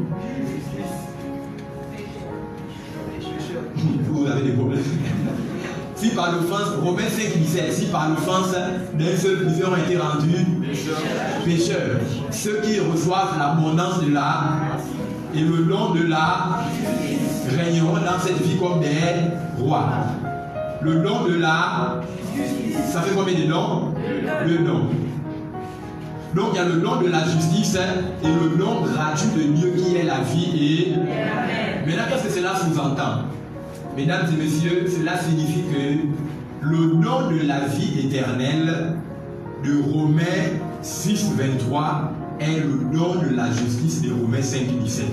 Vous avez des problèmes. Si par l'offense, Romains 5, 17, si par l'offense d'un seul, plusieurs ont été rendus pécheurs. Ceux qui reçoivent l'abondance de la et le don de la régneront dans cette vie comme des rois. Le don de la, ça fait combien de dons? Le don. Donc il y a le don de la justice et le don gratuit de Dieu qui est la vie. Et maintenant, qu'est-ce que cela sous-entend? Mesdames et messieurs, cela signifie que le don de la vie éternelle de Romains 6, 23 est le don de la justice de Romains 5, 17.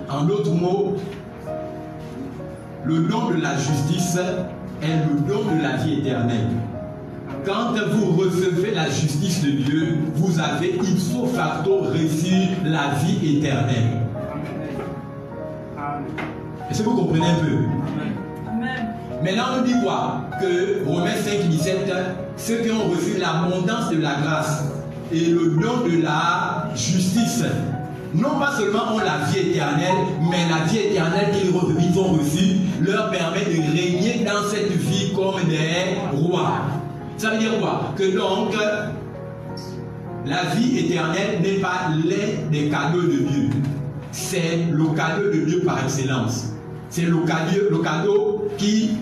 En d'autres mots, le don de la justice est le don de la vie éternelle. Quand vous recevez la justice de Dieu, vous avez ipso facto reçu la vie éternelle. Est-ce que vous comprenez un peu? Amen. Maintenant, on dit quoi? Que Romains 5, 17, ceux qui ont reçu l'abondance de la grâce et le don de la justice, non pas seulement ont la vie éternelle, mais la vie éternelle qu'ils ont reçue leur permet de régner dans cette vie comme des rois. Ça veut dire quoi? Que donc, la vie éternelle n'est pas l'un des cadeaux de Dieu. C'est le cadeau de Dieu par excellence. C'est le cadeau qui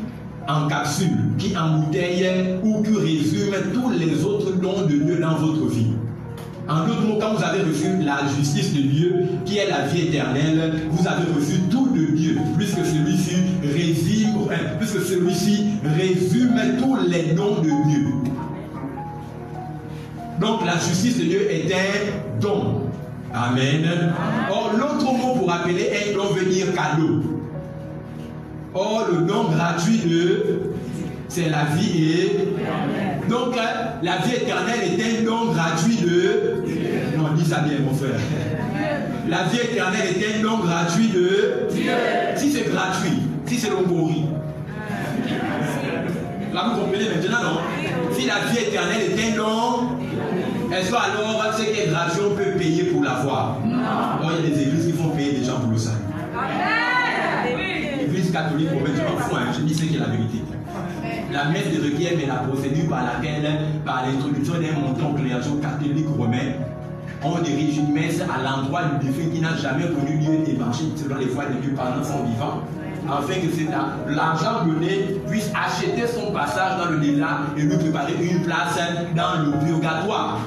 encapsule, qui embouteille ou qui résume tous les autres dons de Dieu dans votre vie. En d'autres mots, quand vous avez reçu la justice de Dieu, qui est la vie éternelle, vous avez reçu tout de Dieu, puisque celui-ci résume tous les dons de Dieu. Donc la justice de Dieu est un don. Amen. Or, l'autre mot pour appeler un don veut dire cadeau. Or, le don gratuit c'est la vie et... Donc, la vie éternelle est un don gratuit de... Non, dis ça bien, mon frère. La vie éternelle est un don gratuit de... Si c'est gratuit, si c'est l'ongori. Là, vous comprenez maintenant, non? Si la vie éternelle est un don, est-ce que alors, ce qui est gratuit, on peut payer pour l'avoir? Non. Or, il y a des églises qui font payer des gens pour le salut. L'Église catholique romaine, je m'en fous, hein, je dis ce qui est la vérité. La messe de requiem est la procédure par laquelle, par l'introduction d'un montant clergé catholique romain, on dirige une messe à l'endroit du défunt qui n'a jamais connu lieu d'évangile selon les fois de Dieu pendant son vivant, afin que l'argent donné puisse acheter son passage dans le delà et lui préparer une place dans le purgatoire.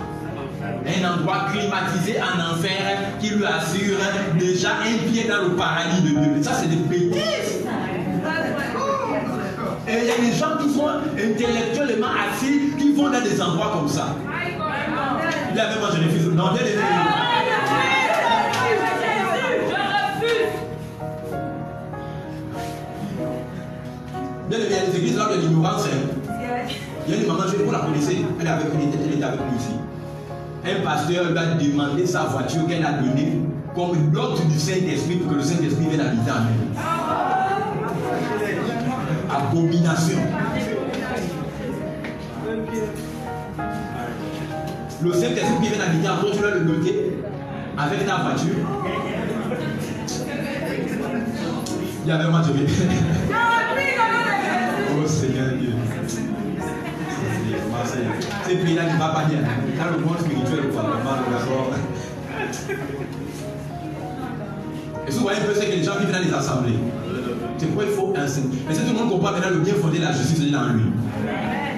Un endroit climatisé en enfer qui lui assure déjà un pied dans le paradis de Dieu. Ça, c'est des bêtises. Et il y a des gens qui sont intellectuellement assis, qui vont dans des endroits comme ça. Il y avait moi, je refuse. Non, bien les il y a des églises là où il y a l'ignorance. Il y a une maman, vous la connaissez, elle était avec nous ici. Un pasteur lui a demandé sa voiture qu'elle a donnée comme l'hôte du Saint-Esprit pour que le Saint-Esprit vienne habiter en elle. Abomination. Le Saint-Esprit vient habiter en toi, tu dois le bloquer avec ta voiture. Il y avait moi, je vais. Oh Seigneur Dieu. Ces pays-là ne va pas bien. Dans le monde spirituel, le parlement, le sort. Et si vous voyez un peu ce que les gens vivent dans les assemblées, c'est pourquoi il faut enseigner. Mais si tout le monde comprend maintenant le bien fondé de la justice de dans lui.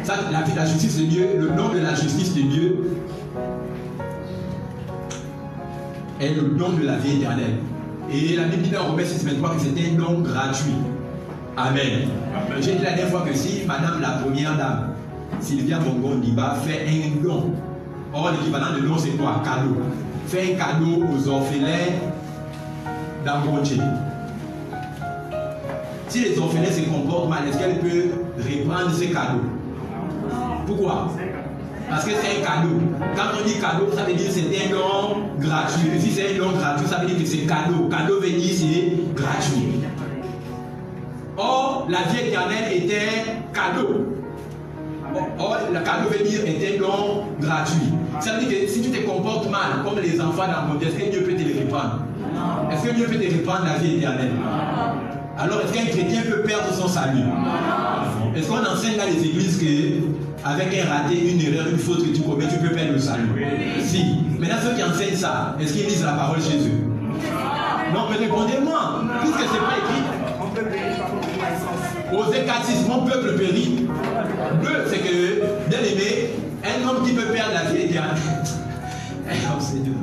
Ça, la justice de Dieu, le nom de la justice de Dieu est le don de la vie éternelle. Et la Bible dit dans Romains 6:23 que c'était un don gratuit. Amen. J'ai dit la dernière fois que si Madame la première dame, Sylvia Bongo-Ndiba, fait un don, or l'équivalent de don c'est quoi? Cadeau. Fait un cadeau aux orphelins d'Ambonché. Si les orphelins se comportent mal, est-ce qu'elle peut reprendre ces cadeaux? Pourquoi? Parce que c'est un cadeau. Quand on dit cadeau, ça veut dire que c'est un don gratuit. Et si c'est un don gratuit, ça veut dire que c'est cadeau. Cadeau veut dire c'est gratuit. Or, la vie éternelle était cadeau. Or, le cadeau veut dire est un don gratuit. Ça veut dire que si tu te comportes mal, comme les enfants dans le monde, est-ce que Dieu peut te les reprendre? Est-ce que Dieu peut te reprendre la vie éternelle? Alors, est-ce qu'un chrétien peut perdre son salut? Est-ce qu'on enseigne dans les églises que avec un raté, une erreur, une faute que tu commets, tu peux perdre le salut? Si. Maintenant, ceux qui enseignent ça, est-ce qu'ils lisent la parole chez eux? Non, mais répondez-moi. Puisque ce n'est pas écrit. Aux Écatistes, mon peuple périt. Deux, c'est que, bien aimé, un homme qui peut perdre la vie éternelle. Oh Seigneur.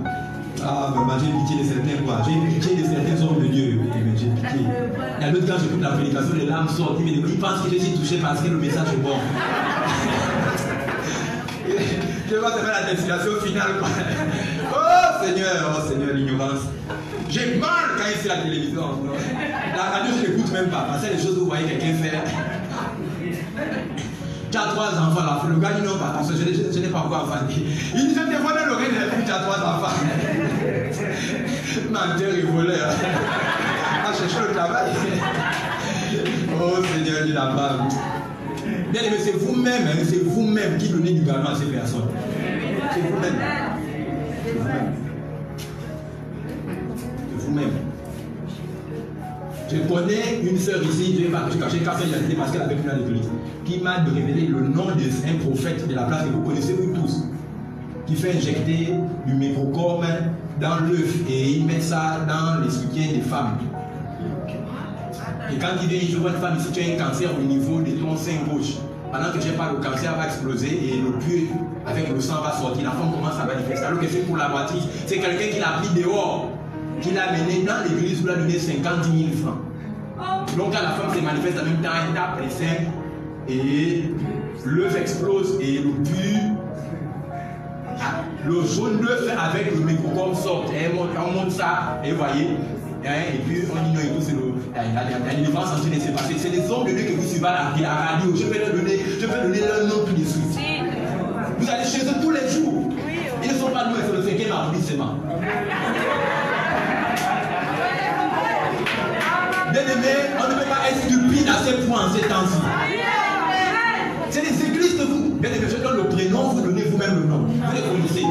Ah, mais j'ai pitié de certains, quoi. J'ai pitié de certains hommes de Dieu. J'ai pitié. Il y a d'autres, quand j'écoute la prédication, les larmes sortent. Ils pensent que je suis touché parce que le message est bon. Je vais te faire la destination finale, quoi. Oh Seigneur, l'ignorance. J'ai mal quand il fait la télévision. La radio, je n'écoute même pas. Parce que les choses que vous voyez quelqu'un faire. Tu as 3 enfants là. Le gars dit non, pas parce que je n'ai pas encore enfant. Il dit je te vois dans l'oreille de la fille, tu as 3 enfants. Menteur et voleur. À chercher le travail. Oh Seigneur, dit la femme. Bien aimé, c'est vous-même, hein, c'est vous-même qui donnez du gagnant à ces personnes. C'est vous-même. C'est vous-même. C'est vous-même. Je connais une sœur ici, je vais pas cacher café parce qu'elle avait plus à l'église, qui m'a révélé le nom d'un prophète de la place que vous connaissez vous tous, qui fait injecter du microcome dans l'œuf et il met ça dans les soutiens des femmes. Et quand il dit, je vois une femme ici, tu as un cancer au niveau de ton sein gauche. Pendant que je parle, le cancer va exploser et le pieu avec le sang va sortir. La femme commence à manifester. Alors que c'est pour la matrice. C'est quelqu'un qui l'a pris dehors, qui l'a mené dans l'église, où il a donné 50 000 francs. Donc quand la femme se manifeste en même temps, elle tape les seins et l'œuf explose et le pieu, le jaune d'œuf avec le microcome sort. Et on monte ça et vous voyez. Et puis on ignore et tout, c'est la différence entre les séparés. C'est les hommes de Dieu que vous suivez à la radio. Je peux donner leur nom tout de suite. Vous allez chez eux tous les jours. Ils ne sont pas loin, c'est le 5e arrondissement. Bien aimé, on ne peut pas être stupide à ce point en ces temps-ci. C'est les églises de vous. Bien aimé, je donne le prénom, vous donnez vous-même le nom. Vous les connaissez.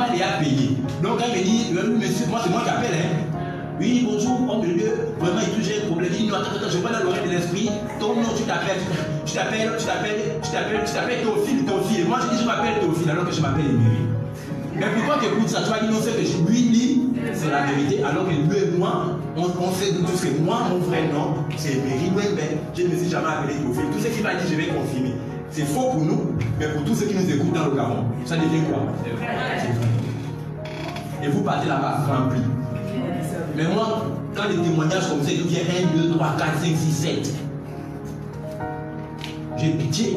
a déjà payé. Donc quand il me dit, monsieur, moi c'est moi qui appelle, hein. Oui, bonjour, homme de Dieu, vraiment il touche un problème. Il dit, non, attends, je vois dans l'oreille de l'esprit, ton nom, tu t'appelles Théophile. Moi je dis, je m'appelle Théophile alors que je m'appelle Émery. Mais pour toi qui écoutes ça, tu vas dire, non, c'est que lui dit, c'est la vérité, alors que lui et moi, on sait tous que moi, mon vrai nom, c'est Émery. Oui, mais je ne me suis jamais appelé Théophile. Tout ce qu'il m'a dit, je vais confirmer. C'est faux pour nous, mais pour tous ceux qui nous écoutent dans le Gabon, ça devient quoi? C'est vrai. Et vous partez là-bas rempli. Mais moi, quand les témoignages comme ça, il vient 1, 2, 3, 4, 5, 6, 7. J'ai pitié.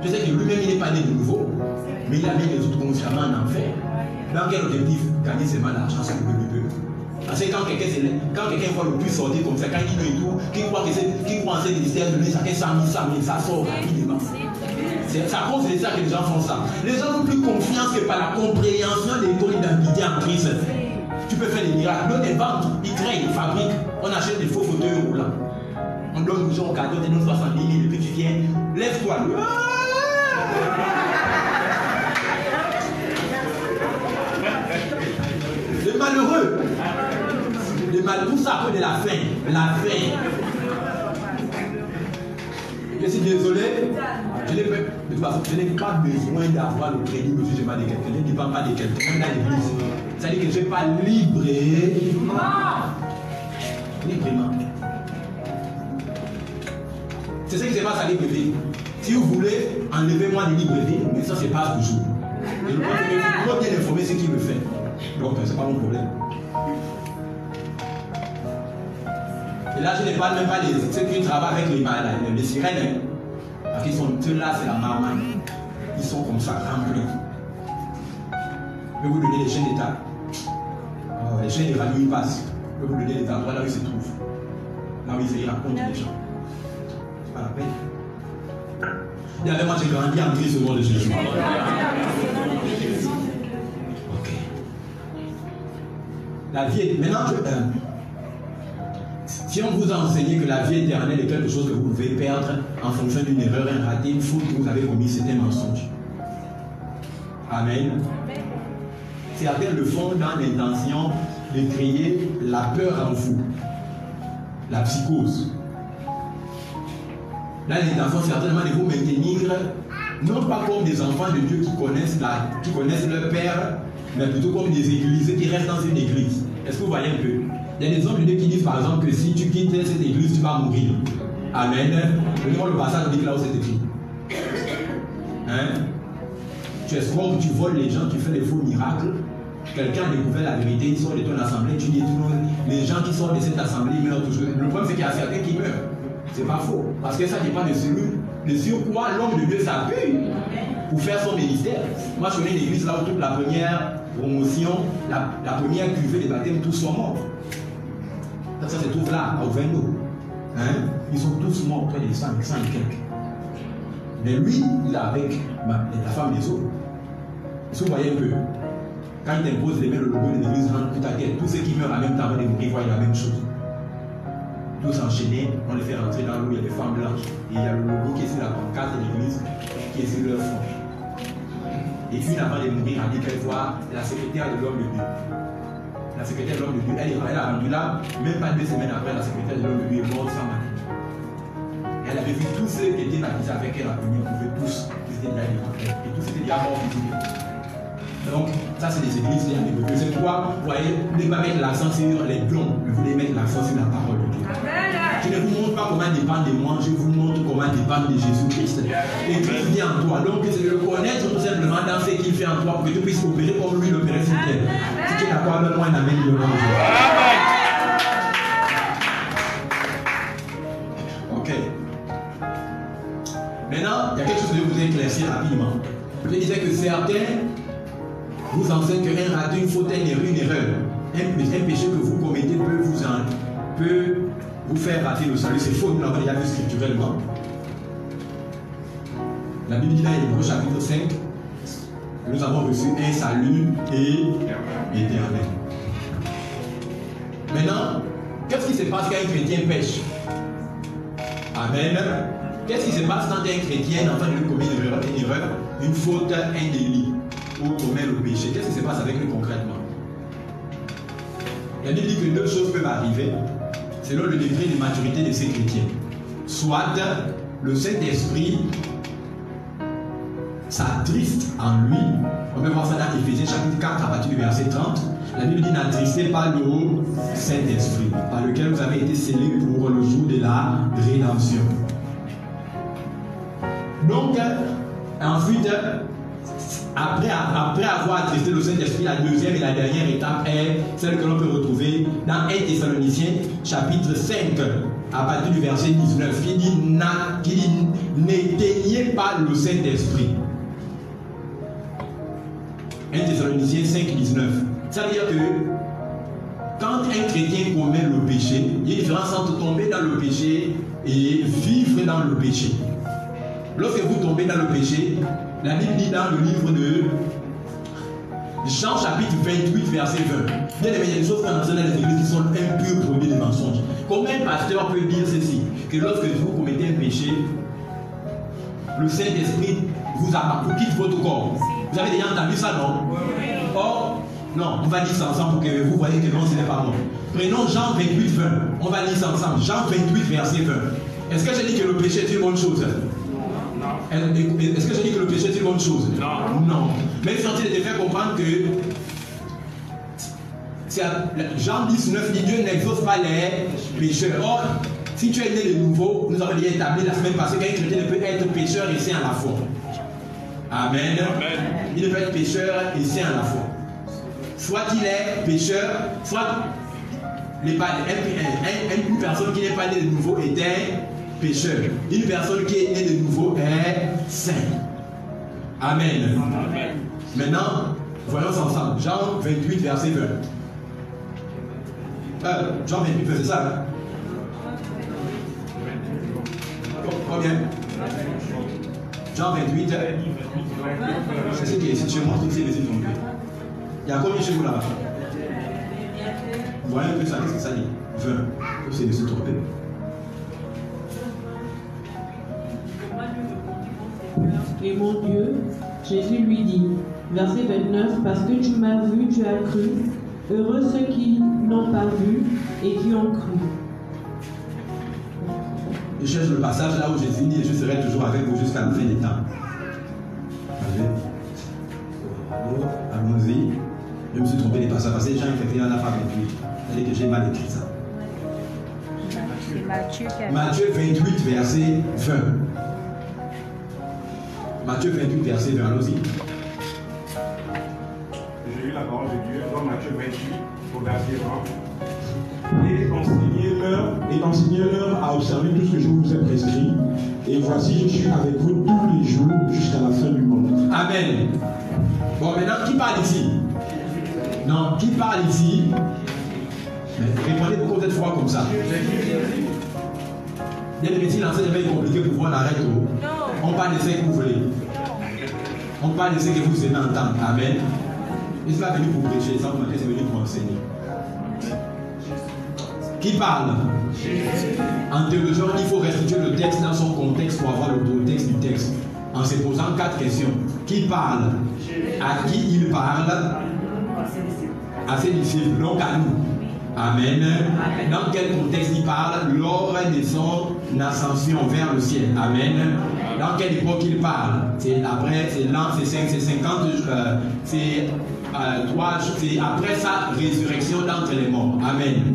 Je sais que lui-même, il n'est pas né de nouveau, mais il a mis les autres consciemment en enfer. Dans quel objectif? Gagner seulement l'argent sur le peu. Parce que quand quelqu'un voit le plus sortir comme ça, quand il dit et tout, qui croit en cette ministère, donner chacun 100 000, ça sort rapidement. C'est à cause de ça que les gens font ça. Les gens n'ont plus confiance que par la compréhension de ton identité en Christ. Tu peux faire des miracles. L'autre vente, ils créent, ils fabriquent. On achète des faux fauteuils roulants. On donne aux gens au cadeau, tu donnes 70 000 et puis tu viens, lève-toi. Le malheureux. Tout ça à cause de la faim. La faim. Je suis désolé. De toute façon, je n'ai pas besoin d'avoir le crédit au jugement de quelqu'un. Je ne dépends pas de quelqu'un. On a l'église. C'est-à-dire que je ne vais pas librement. C'est ce qui se passe à libreville. Si vous voulez, enlevez-moi de libreville, mais ça se passe toujours. Et le monde bien informé ce qu'il me fait. Donc, ce n'est pas mon problème. Et là, je ne parle même pas de ceux qui travaillent avec les sirènes. Parce qu'ils sont, ceux-là, c'est la marmaille. Ils sont comme ça, remplis. Je vais vous donner les chaînes d'État. Les chaînes de radio, ils passent. Je vais vous donner les endroits là où ils se trouvent. Là où ils racontent les gens. C'est pas la peine. Et avec moi, j'ai grandi en Christ au nom de Jésus. Ok. La vie. Maintenant, si on vous a enseigné que la vie éternelle est quelque chose que vous pouvez perdre en fonction d'une erreur, un raté, une faute que vous avez commis, c'est un mensonge. Amen. Certains le font dans l'intention de créer la peur en vous, la psychose. Là, l'intention certainement de vous maintenir, non pas comme des enfants de Dieu qui connaissent leur Père, mais plutôt comme des églises qui restent dans une église. Est-ce que vous voyez un peu? Il y a des hommes de Dieu qui disent par exemple que si tu quittes cette église, tu vas mourir. Amen. Donnez-moi le passage de là où c'est écrit. Hein? Tu escroques, tu voles les gens, tu fais des faux miracles. Quelqu'un a découvert la vérité, il sort de ton assemblée, tu dis tout le monde, les gens qui sortent de cette assemblée, ils meurent toujours. Le problème c'est qu'il y a certains qui meurent. C'est pas faux. Parce que ça dépend de celui sur quoi l'homme de Dieu s'appuie pour faire son ministère. Moi je connais une église là où toute la première promotion, la première cuvée des baptêmes, tous sont morts. Ça se trouve là, à Ovendo. Hein? Ils sont tous morts, près des 100 et quelques. Mais lui, il est avec la femme des autres. Si vous voyez un peu, quand il impose les mains, le logo de l'église rentre tout à terre. Tous ceux qui meurent en même temps avant de mourir voient la même chose. Tous enchaînés, on les fait rentrer dans l'eau, il y a des femmes blanches. Et il y a le logo qui est sur la pancarte de l'église, qui est sur leur front. Et une avant de mourir, a dit qu'elle voit la secrétaire de l'homme de Dieu. La secrétaire de l'homme de Dieu, elle a rendu là, même pas 2 semaines après, la secrétaire de l'homme de Dieu est morte sans matin. Elle avait vu tous ceux qui étaient baptisés avec elle la première, on pouvait tous, ils étaient déjà éventrés. Et tous étaient déjà morts physiquement. Donc, ça c'est des églises qui ont des peuples. C'est pourquoi, vous voyez, vous ne voulez pas mettre l'accent sur les dons, mais vous voulez mettre l'accent sur la parole de Dieu. Je ne vous montre pas comment dépendre de moi, je vous montre comment dépendre de Jésus-Christ. Et Christ vit en toi. Donc, c'est de le connaître tout simplement dans ce qu'il fait en toi pour que tu puisses opérer comme lui l'opérait sur terre. Si tu es d'accord, donne-moi un amen de l'ange. Ok. Maintenant, il y a quelque chose que je vais vous éclaircir rapidement. Je disais que certains vous enseignent qu'un raté, une faute, une erreur, un péché que vous commettez peut vous faire rater le salut. C'est faux, nous l'avons déjà vu scripturellement. La Bible dit dans Hébreux chapitre 5, nous avons reçu un salut éternel. Maintenant, qu'est-ce qui se passe quand un chrétien pêche? Amen. Qu'est-ce qui se passe quand un chrétien, enfin, il commet une erreur, une faute, un délit? ou commet le péché, qu'est-ce qui se passe avec nous concrètement? La Bible dit que deux choses peuvent arriver selon le degré de maturité de ces chrétiens. Soit le Saint-Esprit s'attriste en lui. On peut voir ça dans Éphésiens chapitre 4 à partir du verset 30. La Bible dit: n'attristez pas le Saint-Esprit, par lequel vous avez été scellés pour le jour de la rédemption. Donc, ensuite, après avoir attristé le Saint-Esprit, la deuxième et la dernière étape est celle que l'on peut retrouver dans 1 Thessaloniciens chapitre 5 à partir du verset 19 qui dit: n'éteignez pas le Saint-Esprit. 1 Thessaloniciens 5, 19. Ça veut dire que quand un chrétien commet le péché, il y a une différence entre tomber dans le péché et vivre dans le péché. Lorsque vous tombez dans le péché, la Bible dit dans le livre de Jean chapitre 28 verset 20. Bien aimé, il y a des choses dans les églises qui sont un pur produit de mensonges. Comment un pasteur peut dire ceci? Que lorsque vous commettez un péché, le Saint-Esprit vous quitte votre corps. Vous avez déjà entendu ça, non? Or, non, on va lire ça ensemble pour que vous voyez que non, ce n'est pas bon. Prenons Jean 28, 20. On va lire ça ensemble. Jean 28, verset 20. Est-ce que j'ai dit que le péché est une bonne chose? Est-ce que j'ai dit que le péché est une bonne chose? Non. Non. Mais il faut te faire comprendre que Jean 19 dit: Dieu n'exauce pas les pécheurs. Or, si tu es né de nouveau, nous avons déjà établi la semaine passée qu'un chrétien ne peut être pécheur et saint à la fois. Amen. Amen. Il ne peut être pécheur et saint à la fois. Soit il est pécheur, soit une personne qui n'est pas née de nouveau est un pécheur. Une personne qui est née de nouveau est saint. Amen. Amen. Maintenant, voyons ensemble. Jean 28, verset 20. Jean 28, c'est ça, hein? Combien? Jean 28. C'est ce qui est ici chez moi, toutes ces versets tombés. Il y a combien chez vous là-bas? Voyez un peu ça, qu'est-ce que ça dit? 20. C'est de se tromper. Et mon Dieu, Jésus lui dit, verset 29, parce que tu m'as vu, tu as cru. Heureux ceux qui n'ont pas vu et qui ont cru. Je cherche le passage là où Jésus dit: je serai toujours avec vous jusqu'à la fin des temps. Allons-y. Je me suis trompé des passages parce que les gens effectivement n'ont pas compris. C'est-à-dire que j'ai mal écrit ça. Matthieu 28, verset 20. Matthieu 28, verset 20. Allons-y. J'ai eu la parole de Dieu dans Matthieu 28, au verset 20. Et enseignez-leur à observer tout ce que je vous ai prescrit. Et voici, je suis avec vous tous les jours jusqu'à la fin du monde. Amen. Bon, maintenant, qui parle ici? Non, qui parle ici? Mais répondez beaucoup cette fois comme ça. Il y a des métiers l'enseignement est compliqué pour voir l'arrêt. On parle de ce que vous voulez. On parle de ce que vous aimez entendre. Amen. Je ne suis pas venu pour prêcher, ça vous m'avez venu pour enseigner. Qui parle? En théologie, il faut restituer le texte dans son contexte pour avoir le texte du texte. En se posant 4 questions. Qui parle? À qui il parle? À ses disciples, donc à nous. Amen. Dans quel contexte il parle? Lors de son ascension vers le ciel. Amen. Dans quelle époque il parle? C'est après, c'est l'an, c'est 50, c'est après sa résurrection d'entre les morts. Amen.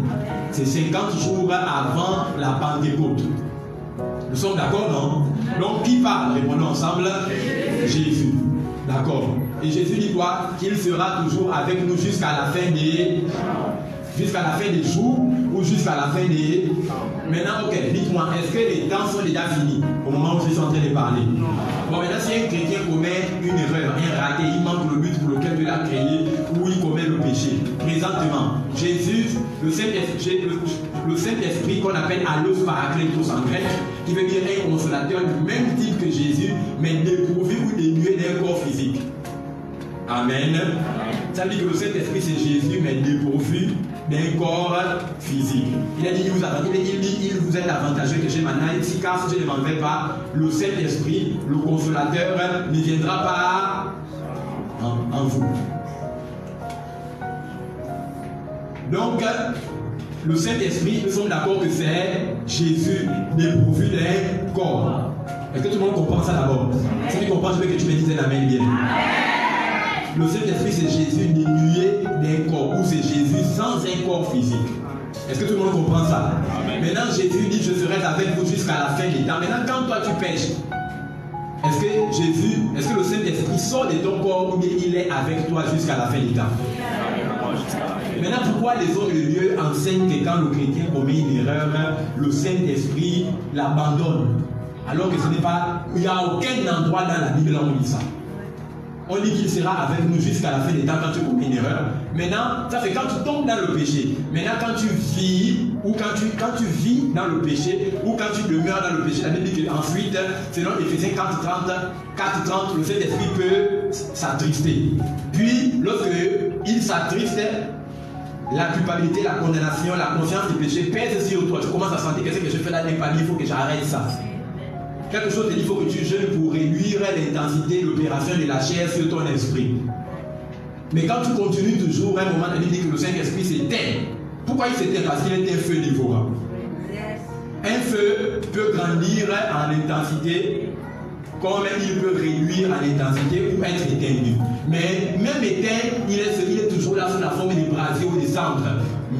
C'est 50 jours avant la Pentecôte. Nous sommes d'accord, non? Donc qui parle? Répondons ensemble. Jésus. D'accord. Et Jésus dit quoi? Qu'il sera toujours avec nous jusqu'à la fin des... Jusqu'à la fin des jours ou jusqu'à la fin des... Maintenant, ok, dites-moi, est-ce que les temps sont déjà finis au moment où je suis en train de parler? Bon, maintenant, si un chrétien commet une erreur, un raté, il manque le but pour lequel Dieu l'a créé, ou il commet le péché, présentement, Jésus, le Saint-Esprit qu'on appelle Allos Parakletos en grec, qui veut dire un consolateur du même type que Jésus, mais dépourvu ou dénué d'un corps physique. Amen. Ça veut dire que le Saint-Esprit c'est Jésus, mais dépourvu d'un corps physique. Il a dit, il vous est avantageux que j'ai maintenant, ici, car si je ne m'en vais pas, le Saint-Esprit, le consolateur, ne viendra pas en vous. Donc, le Saint-Esprit, nous sommes d'accord que c'est Jésus dépourvu d'un corps. Est-ce que tout le monde comprend ça d'abord? Si tu comprends, je veux que tu me dises un amen bien. Le Saint-Esprit, c'est Jésus dénué d'un corps, ou c'est Jésus sans un corps physique. Est-ce que tout le monde comprend ça? Maintenant, Jésus dit, je serai avec vous jusqu'à la fin des temps. Maintenant, quand toi tu pêches, est-ce que le Saint-Esprit sort de ton corps ou bien il est avec toi jusqu'à la fin des temps? Maintenant, pourquoi les autres lieux enseignent que quand le chrétien commet une erreur, le Saint-Esprit l'abandonne? Alors que ce n'est pas... Il n'y a aucun endroit dans la Bible où on dit ça. On dit qu'il sera avec nous jusqu'à la fin des temps quand tu commets une erreur. Maintenant, ça c'est quand tu tombes dans le péché. Maintenant, quand tu vis, ou quand tu vis dans le péché, ou quand tu demeures dans le péché, la Bible dit qu'ensuite, selon Éphésiens 4:30, le Saint-Esprit peut s'attrister. Puis, lorsque il s'attriste, la culpabilité, la condamnation, la conscience du péché pèse sur toi. Tu commences à sentir que ce que je fais là n'est pas bien, il faut que j'arrête ça. Quelque chose te dit, il faut que tu jeûnes pour réduire l'intensité, l'opération de la chair sur ton esprit. Mais quand tu continues toujours, à un moment donné, il dit que le Saint-Esprit s'éteint. Pourquoi il s'éteint? Parce qu'il est un feu dévorant. Un feu peut grandir en intensité, comme il peut réduire en intensité ou être éteint. Mais même éteint, il est toujours là sous la forme des brasiers ou des cendres.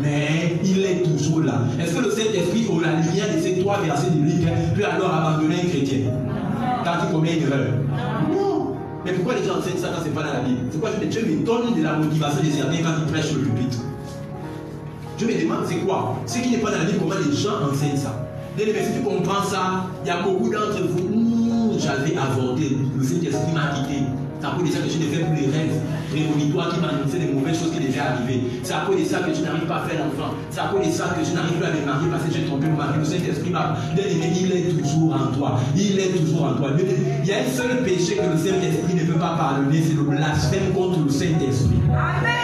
Mais il est toujours là. Est-ce que le Saint-Esprit, au la lumière de ces 3 versets bibliques, peut alors abandonner un chrétien quand il commet une erreur? Non. Mais pourquoi les gens enseignent ça quand ce n'est pas dans la Bible? C'est quoi? Dieu m'étonne de la motivation des certains quand ils prêchent sur le pupitre. Je me demande c'est quoi? Ce qui n'est pas dans la Bible, comment les gens enseignent ça? Mais si tu comprends ça, il y a beaucoup d'entre vous, j'avais avorté, le Saint-Esprit m'a quitté. C'est à cause de ça que je ne fais plus les rêves prémonitoires qui m'annonçaient des mauvaises choses qui devaient arriver. C'est à cause de ça que je n'arrive pas à faire l'enfant. C'est à cause de ça que je n'arrive plus à me marier parce que j'ai trompé mon mari. Le Saint-Esprit m'a dit, il est toujours en toi. Il est toujours en toi. Il y a un seul péché que le Saint-Esprit ne peut pas pardonner, c'est le blasphème contre le Saint-Esprit. Amen.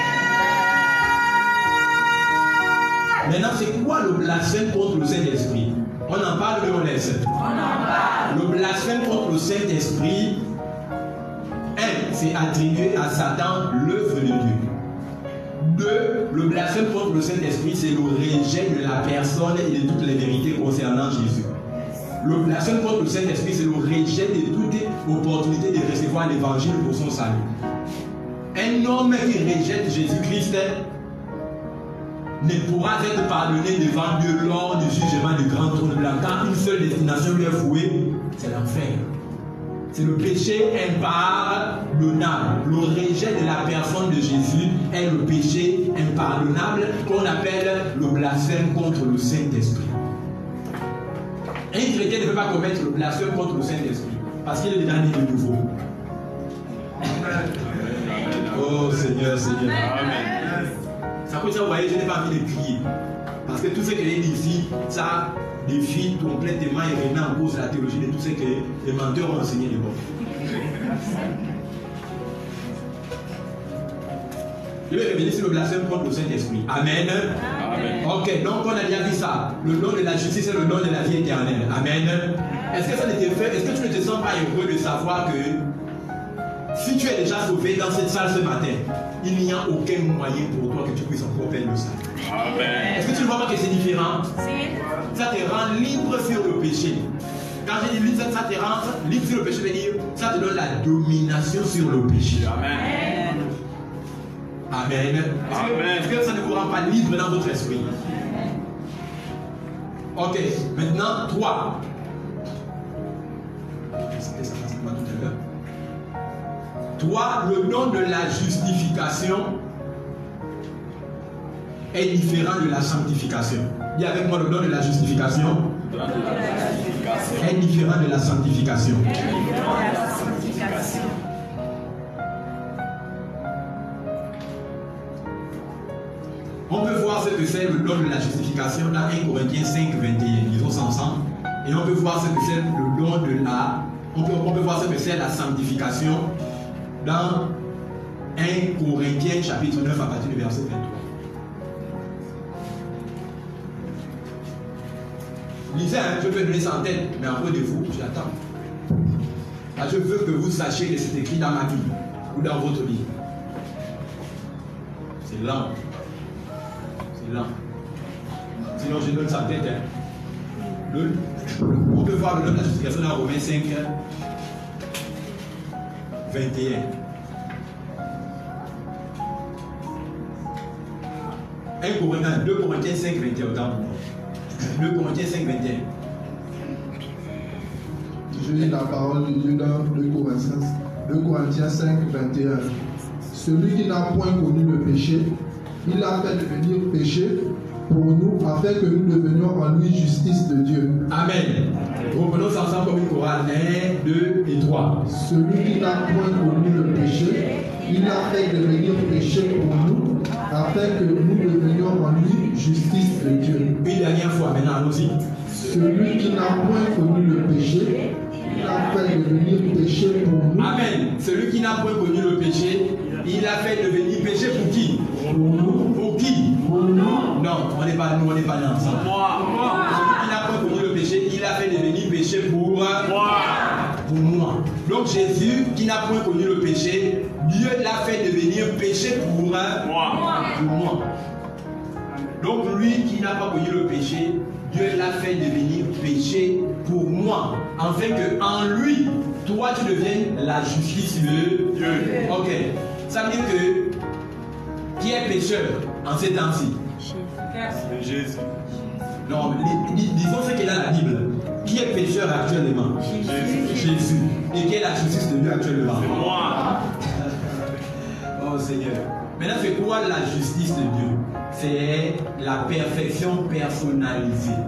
Maintenant, c'est quoi le blasphème contre le Saint-Esprit? On en parle mais on laisse. On en parle. Le blasphème contre le Saint-Esprit, c'est attribuer à Satan l'œuvre de Dieu. 2. Le blasphème contre le Saint-Esprit, c'est le rejet de la personne et de toutes les vérités concernant Jésus. Le blasphème contre le Saint-Esprit, c'est le rejet de toute opportunité de recevoir l'évangile pour son salut. Un homme qui rejette Jésus-Christ ne pourra être pardonné devant Dieu lors du jugement du grand trône blanc. Quand une seule destination lui est vouée, c'est l'enfer. C'est le péché impardonnable. Le rejet de la personne de Jésus est le péché impardonnable qu'on appelle le blasphème contre le Saint-Esprit. Un chrétien ne peut pas commettre le blasphème contre le Saint-Esprit parce qu'il est déjà né de nouveau. Oh Seigneur, Seigneur. Amen. Ça peut dire, vous voyez, je n'ai pas envie de crier. Parce que tout ce que j'ai dit ici, ça défie complètement et remet en cause la théologie de tout ce que les menteurs ont enseigné de bon. Je vais revenir sur le blasphème contre le Saint-Esprit. Amen. Amen. Ok, donc on a déjà dit ça. Le nom de la justice est le nom de la vie éternelle. Amen. Est-ce que ça n'était fait? Est-ce que tu ne te sens pas heureux de savoir que si tu es déjà sauvé dans cette salle ce matin, il n'y a aucun moyen pour toi que tu puisses encore faire le salut? Amen. Est-ce que tu ne vois pas que c'est différent? Ça te rend libre sur le péché. Quand j'ai dit libre, ça te rend libre sur le péché, veut dire ça te donne la domination sur le péché. Amen. Amen. Est-ce que ça ne vous rend pas libre dans votre esprit? Ok, maintenant 3. C'était ça pas tout à l'heure. 3. Le don de la justification est différent de la sanctification. Dis avec moi, le don de la justification est différent de la sanctification. On peut voir ce que c'est le don de la justification dans 1 Corinthiens 5, 21. Lisons ça ensemble. Et on peut voir ce que c'est le don de la... On peut voir ce que c'est la sanctification dans 1 Corinthiens chapitre 9 à partir du verset 23. Lisez, je peux donner ça en tête, mais en peu de vous, j'attends. Je veux que vous sachiez que c'est écrit dans ma Bible. ou dans votre vie. C'est lent. C'est lent. Sinon, je donne sa tête. On peut voir le nom de la justification dans Romains 5, 21. 2 Corinthiens 5, 21. Autant. 2 Corinthiens 5, 21. Je lis la parole de Dieu dans 2 Corinthiens 5, 21. Celui qui n'a point connu le péché, il l'a fait devenir péché pour nous, afin que nous devenions en lui justice de Dieu. Amen. Reprenons ensemble comme une chorale. 1, 2 et 3. Celui qui n'a point connu le péché, il l'a fait devenir péché pour nous, afin que nous devenions en lui justice de Dieu. Une dernière fois, maintenant, allons-y. Celui qui n'a point connu le péché, il l'a fait devenir péché pour nous. Amen. Celui qui n'a point connu le péché, il l'a fait devenir péché pour qui? Pour nous. Pour qui? Pour nous. Non, on n'est pas nous, on n'est pas là ensemble. Celui qui n'a pas connu le péché, il a fait devenir péché pour moi. Pour moi. Donc Jésus, qui n'a point connu le péché, Dieu l'a fait devenir péché pour moi. Pour moi. Donc lui qui n'a pas connu le péché, Dieu l'a fait devenir péché pour moi. Afin que en lui, toi tu deviennes la justice de Dieu. Ok. Ça veut dire que qui est pécheur en ces temps-ci? Jésus. Non, disons ce qu'il a la Bible. Qui est pécheur actuellement? Jésus. Et qui est la justice de Dieu actuellement? Moi. Oh Seigneur. Maintenant, c'est quoi la justice de Dieu? C'est la perfection personnalisée.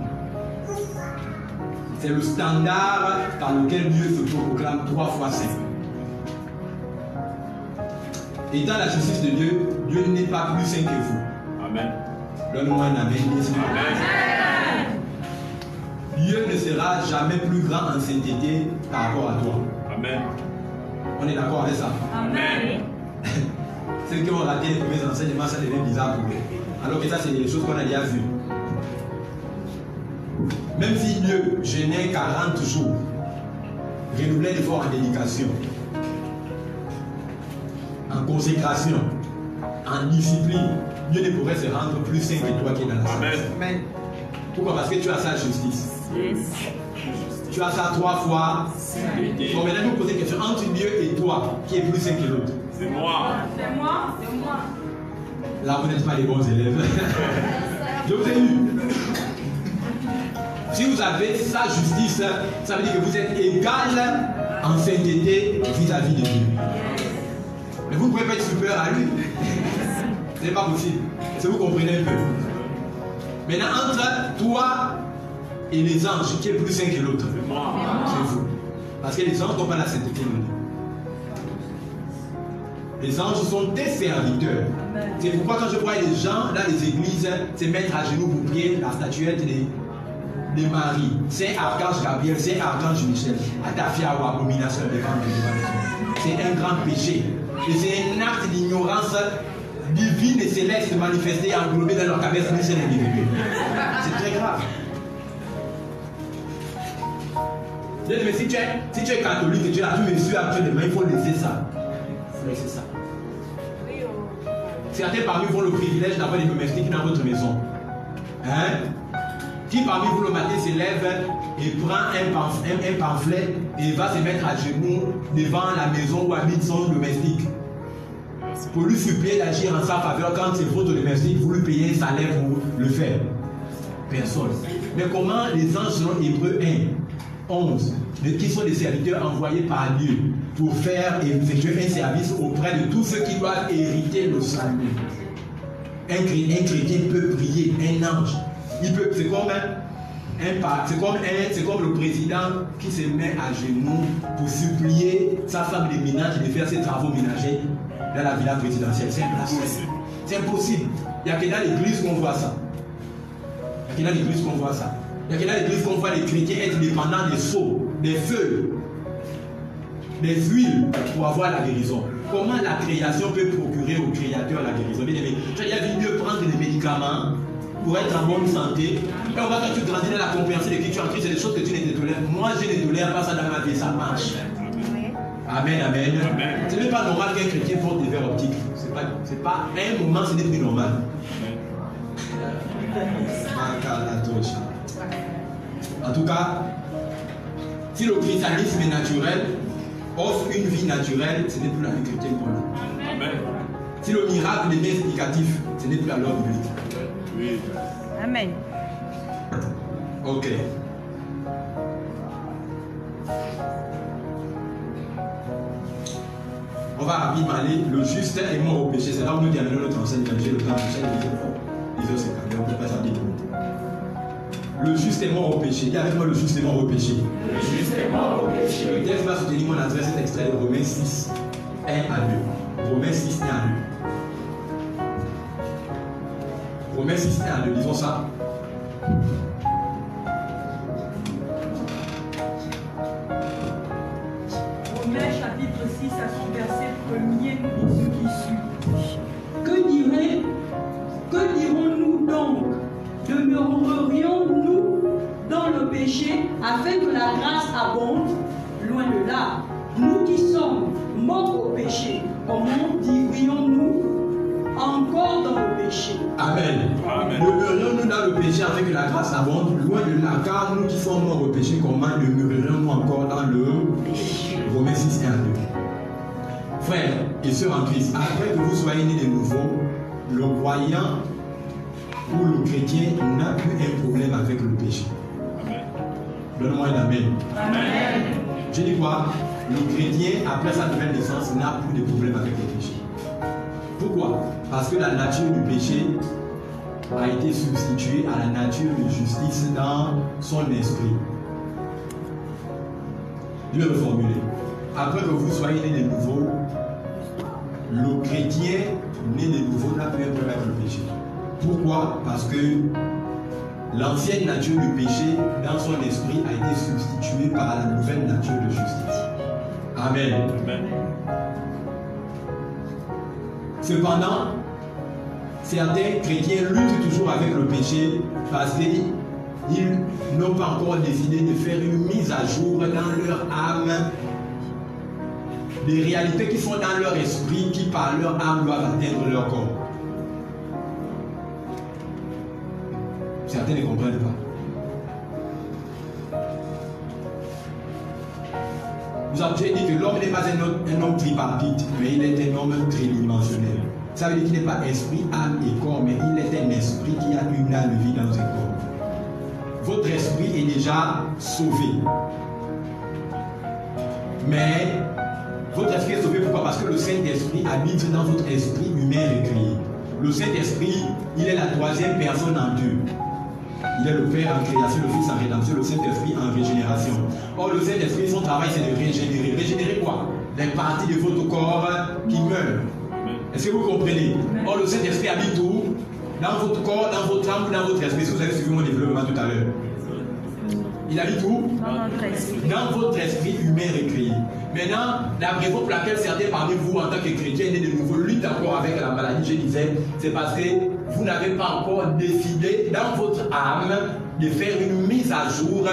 C'est le standard par lequel Dieu se proclame 3 fois saint. Étant la justice de Dieu, Dieu n'est pas plus saint que vous. Amen. Donne-moi un amen. Amen. Dieu ne sera jamais plus grand en sainteté par rapport à toi. Amen. On est d'accord avec ça? Amen. Ceux qui ont raté les premiers enseignements, ça devient bizarre pour eux. Alors que ça, c'est des choses qu'on a déjà vues. Même si Dieu jeûnait 40 jours, renouvelait l'effort en dédication, en consécration, en discipline, Dieu ne pourrait se rendre plus saint que toi qui es dans la salle. Amen. Pourquoi? Parce que tu as sa justice. Tu as ça 3 fois. Bon, maintenant, nous posons une question. Entre Dieu et toi, qui est plus saint que l'autre? C'est moi. C'est moi. C'est moi. Là, vous n'êtes pas les bons élèves. Je vous ai eu. Si vous avez sa justice, ça veut dire que vous êtes égal en sainteté vis-à-vis de Dieu. Mais vous ne pouvez pas être supérieur à lui. Ce n'est pas possible. Si vous comprenez un peu. Maintenant, entre toi et les anges, qui est plus saint que l'autre? C'est moi. C'est vous. Parce que les anges n'ont pas la sainteté de Dieu. Les anges sont des serviteurs. C'est pourquoi quand je vois les gens dans les églises se mettre à genoux pour prier la statuette de Marie, c'est Archange Gabriel, c'est Archange Michel, Atafia ou abomination devant Dieu. C'est un grand péché. Et c'est un acte d'ignorance divine et céleste manifesté et englobé dans leur cabesse d'un seul individu. C'est très grave. Mais si tu es catholique et tu as tout reçu actuellement, il faut laisser ça. Il faut laisser ça. Certains parmi vous ont le privilège d'avoir des domestiques dans votre maison. Hein? Qui parmi vous le matin se lève et prend un pamphlet et va se mettre à genoux devant la maison où habite son domestique pour lui supplier d'agir en sa faveur quand c'est votre domestique, vous lui payez un salaire pour le faire? Personne. Mais comment les anges selon Hébreux 1, 11, qui sont des serviteurs envoyés par Dieu pour faire et effectuer un service auprès de tous ceux qui doivent hériter le salut? Un chrétien peut prier, un ange. C'est comme le président qui se met à genoux pour supplier sa femme de ménage de faire ses travaux ménagers dans la villa présidentielle. C'est impossible. C'est impossible. Il n'y a que dans l'église qu'on voit ça. Il n'y a que dans l'église qu'on voit ça. Il n'y a que dans l'église qu'on voit les chrétiens être dépendants des seaux, des feux, des huiles pour avoir la guérison. Comment la création peut procurer au créateur la guérison? Bien aimé, tu as vu Dieu prendre des médicaments pour être en bonne santé. Et on va quand tu grandis dans la compréhension de qui tu es en Christ, c'est des choses que tu ne tolères. Moi, je ne tolère pas ça dans ma vie, ça marche. Amen, amen. Ce n'est pas normal qu'un chrétien porte des verres optiques. C'est pas un moment, ce n'est plus normal. En tout cas, si le christianisme est naturel, offre une vie naturelle, ce n'est plus la vie chrétienne qu'on a. Amen. Si le miracle devient explicatif, ce n'est plus la loi biblique. Oui. Amen. Ok. On va rapidement aller. Le juste est mort au péché. C'est là où nous terminons notre enseignement. J'ai le temps de chaîne. Ils ont se calmer. On ne peut pas s'en détourner. Le juste est mort au péché. Dis avec moi, le juste est mort au péché. Le juste est mort au péché. Le texte va soutenir mon adresse, cet extrait de Romains 6, 1 à 2. Romains 6, 1 à 2. Romains 6, 1 à 2. Lisons ça. Romains chapitre 6 à son verset 1er nous dit ce qui suit. Que dirons-nous donc? Demeurerions-nous dans le péché afin que la grâce abonde? Loin de là. Nous qui sommes morts au péché, comment dirions-nous encore dans le péché? Amen. Demeurerions-nous dans le péché afin que la grâce abonde? Loin de là, car nous qui sommes morts au péché, comment demeurerions-nous encore dans le péché? Romains 6, 1 à 2. Frères et sœurs en Christ, après que vous soyez nés de nouveau, le croyant ou le chrétien n'a plus un problème avec le péché. Amen. Donne-moi un amen. Amen. Je dis quoi? Le chrétien, après sa nouvelle naissance, n'a plus de problème avec le péché. Pourquoi? Parce que la nature du péché a été substituée à la nature de justice dans son esprit. Je vais reformuler. Après que vous soyez nés de nouveau, le chrétien né de nouveau n'a plus un problème avec le péché. Pourquoi? Parce que l'ancienne nature du péché dans son esprit a été substituée par la nouvelle nature de justice. Amen. Amen. Cependant, certains chrétiens luttent toujours avec le péché parce qu'ils n'ont pas encore décidé de faire une mise à jour dans leur âme des réalités qui sont dans leur esprit, qui par leur âme doivent atteindre leur corps. Certains ne comprennent pas. Nous avons déjà dit que l'homme n'est pas un homme tripartite, mais il est un homme tridimensionnel. Ça veut dire qu'il n'est pas esprit, âme et corps, mais il est un esprit qui a une âme vie dans un corps. Votre esprit est déjà sauvé. Mais votre esprit est sauvé pourquoi? Parce que le Saint-Esprit habite dans votre esprit humain recueilli. Le Saint-Esprit, il est la troisième personne en Dieu. Il est le Père en création, le Fils en rédemption, le Saint-Esprit en régénération. Or, le Saint-Esprit, son travail, c'est de régénérer. Régénérer quoi? Les parties de votre corps qui meurent. Est-ce que vous comprenez? Or, le Saint-Esprit habite où? Dans votre corps, dans votre âme, dans votre esprit. Si vous avez suivi mon développement tout à l'heure. Il habite où? Dans notre esprit. Dans votre esprit humain recueilli. Maintenant, la raison pour laquelle certains parmi vous, en tant que chrétiens nés de nouveau, luttent encore avec la maladie, je disais, c'est parce que vous n'avez pas encore décidé dans votre âme de faire une mise à jour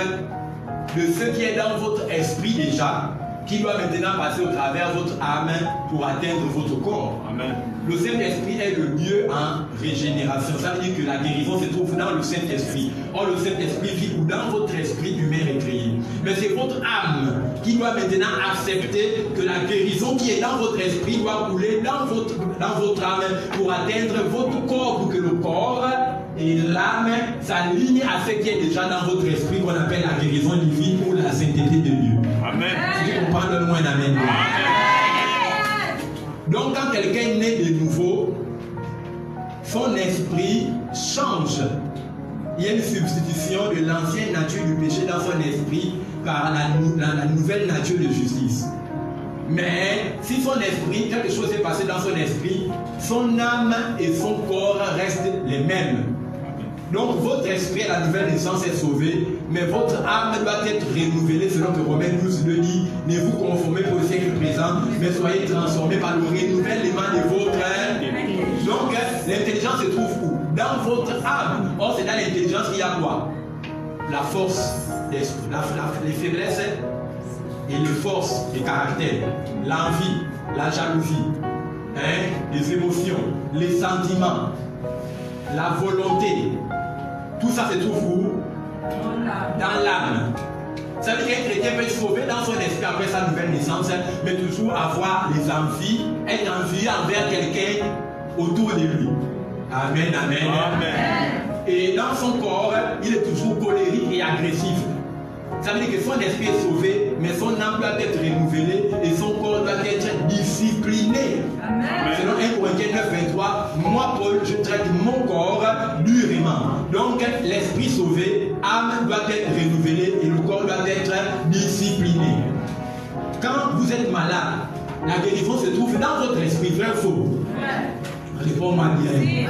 de ce qui est dans votre esprit déjà, qui doit maintenant passer au travers de votre âme pour atteindre votre corps. Amen. Le Saint-Esprit est le Dieu en régénération. Ça veut dire que la guérison se trouve dans le Saint-Esprit. Or, le Saint-Esprit vit dans votre esprit humain recueilli. Mais c'est votre âme qui doit maintenant accepter que la guérison qui est dans votre esprit doit couler dans votre âme pour atteindre votre corps, pour que le corps et l'âme s'alignent à ce qui est déjà dans votre esprit qu'on appelle la guérison divine ou la sainteté de Dieu. Amen. Si tu comprends, donne-moi un amen. Donc, quand quelqu'un est né de nouveau, son esprit change. Il y a une substitution de l'ancienne nature du péché dans son esprit par la nouvelle nature de justice. Mais si son esprit, quelque chose s'est passé dans son esprit, son âme et son corps restent les mêmes. Donc votre esprit à la nouvelle naissance est sauvé, mais votre âme doit être renouvelée selon que Romains 12 le dit. Ne vous conformez pas au siècle présent, mais soyez transformés par le renouvellement de votre âme. Donc l'intelligence se trouve où? Dans votre âme. Or c'est dans l'intelligence qu'il y a quoi? La force, les faiblesses et les forces et caractères, l'envie, la jalousie, les émotions, les sentiments, la volonté. Tout ça se trouve où? Dans l'âme. Ça veut dire qu'un chrétien peut être sauvé dans son esprit après sa nouvelle naissance, mais toujours avoir les envies, être envieux envers quelqu'un autour de lui. Amen, amen. Amen. Et dans son corps, il est toujours colérique et agressif. Ça veut dire que son esprit est sauvé, mais son âme doit être renouvelée et son corps doit être discipliné. Amen. Selon 1 Corinthiens 9, 23, moi, Paul, je traite mon corps durement. Donc, l'esprit sauvé, âme doit être renouvelée et le corps doit être discipliné. Quand vous êtes malade, la guérison se trouve dans votre esprit, vrai ou faux? Réponds-moi bien.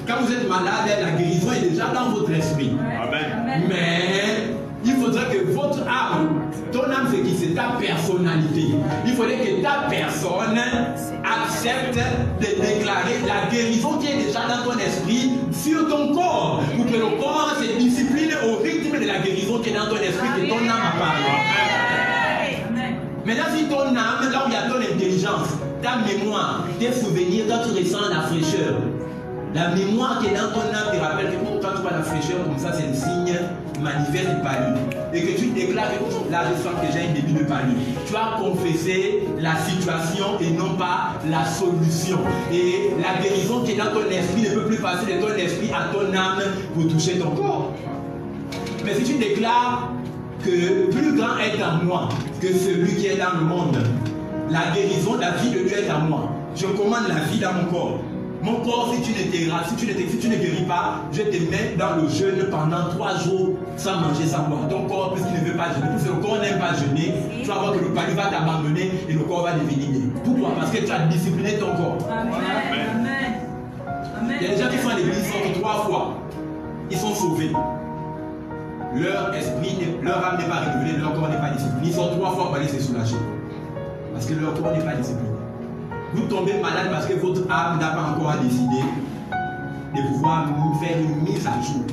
Quand vous êtes malade, la guérison est déjà dans votre esprit. Amen. Mais il faudrait que votre âme, ton âme c'est qui? C'est ta personnalité. Il faudrait que ta personne accepte de déclarer la guérison qui est déjà dans ton esprit sur ton corps. Pour que le corps se discipline au rythme de la guérison qui est dans ton esprit, que ton âme a parlé. Maintenant, si ton âme, là où il y a ton intelligence, ta mémoire, tes souvenirs, quand tu ressens la fraîcheur, la mémoire qui est dans ton âme te rappelle que quand tu vois la fraîcheur comme ça, c'est le signe manifeste de palu. Et que tu déclares que là, je sens que j'ai un début de palu. Tu as confessé la situation et non pas la solution. Et la guérison qui est dans ton esprit ne peut plus passer de ton esprit à ton âme pour toucher ton corps. Mais si tu déclares que plus grand est en moi que celui qui est dans le monde, la guérison, la vie de Dieu est en moi. Je commande la vie dans mon corps. Mon corps, si tu ne guéris pas, je te mets dans le jeûne pendant 3 jours sans manger, sans boire. Ton corps, puisqu'il ne veut pas jeûner, puisque le corps n'aime pas jeûner, tu vas voir que le palu va t'abandonner et le corps va devenir né. Pourquoi? Parce que tu as discipliné ton corps. Amen. Amen. Il y a des gens qui sont à l'église, ils sortent 3 fois. Ils sont sauvés. Leur esprit, leur âme n'est pas renouvelée, leur corps n'est pas discipliné. Ils sortent 3 fois pour aller se soulager. Parce que leur corps n'est pas discipliné. Vous tombez malade parce que votre âme n'a pas encore décidé de pouvoir faire une mise à jour.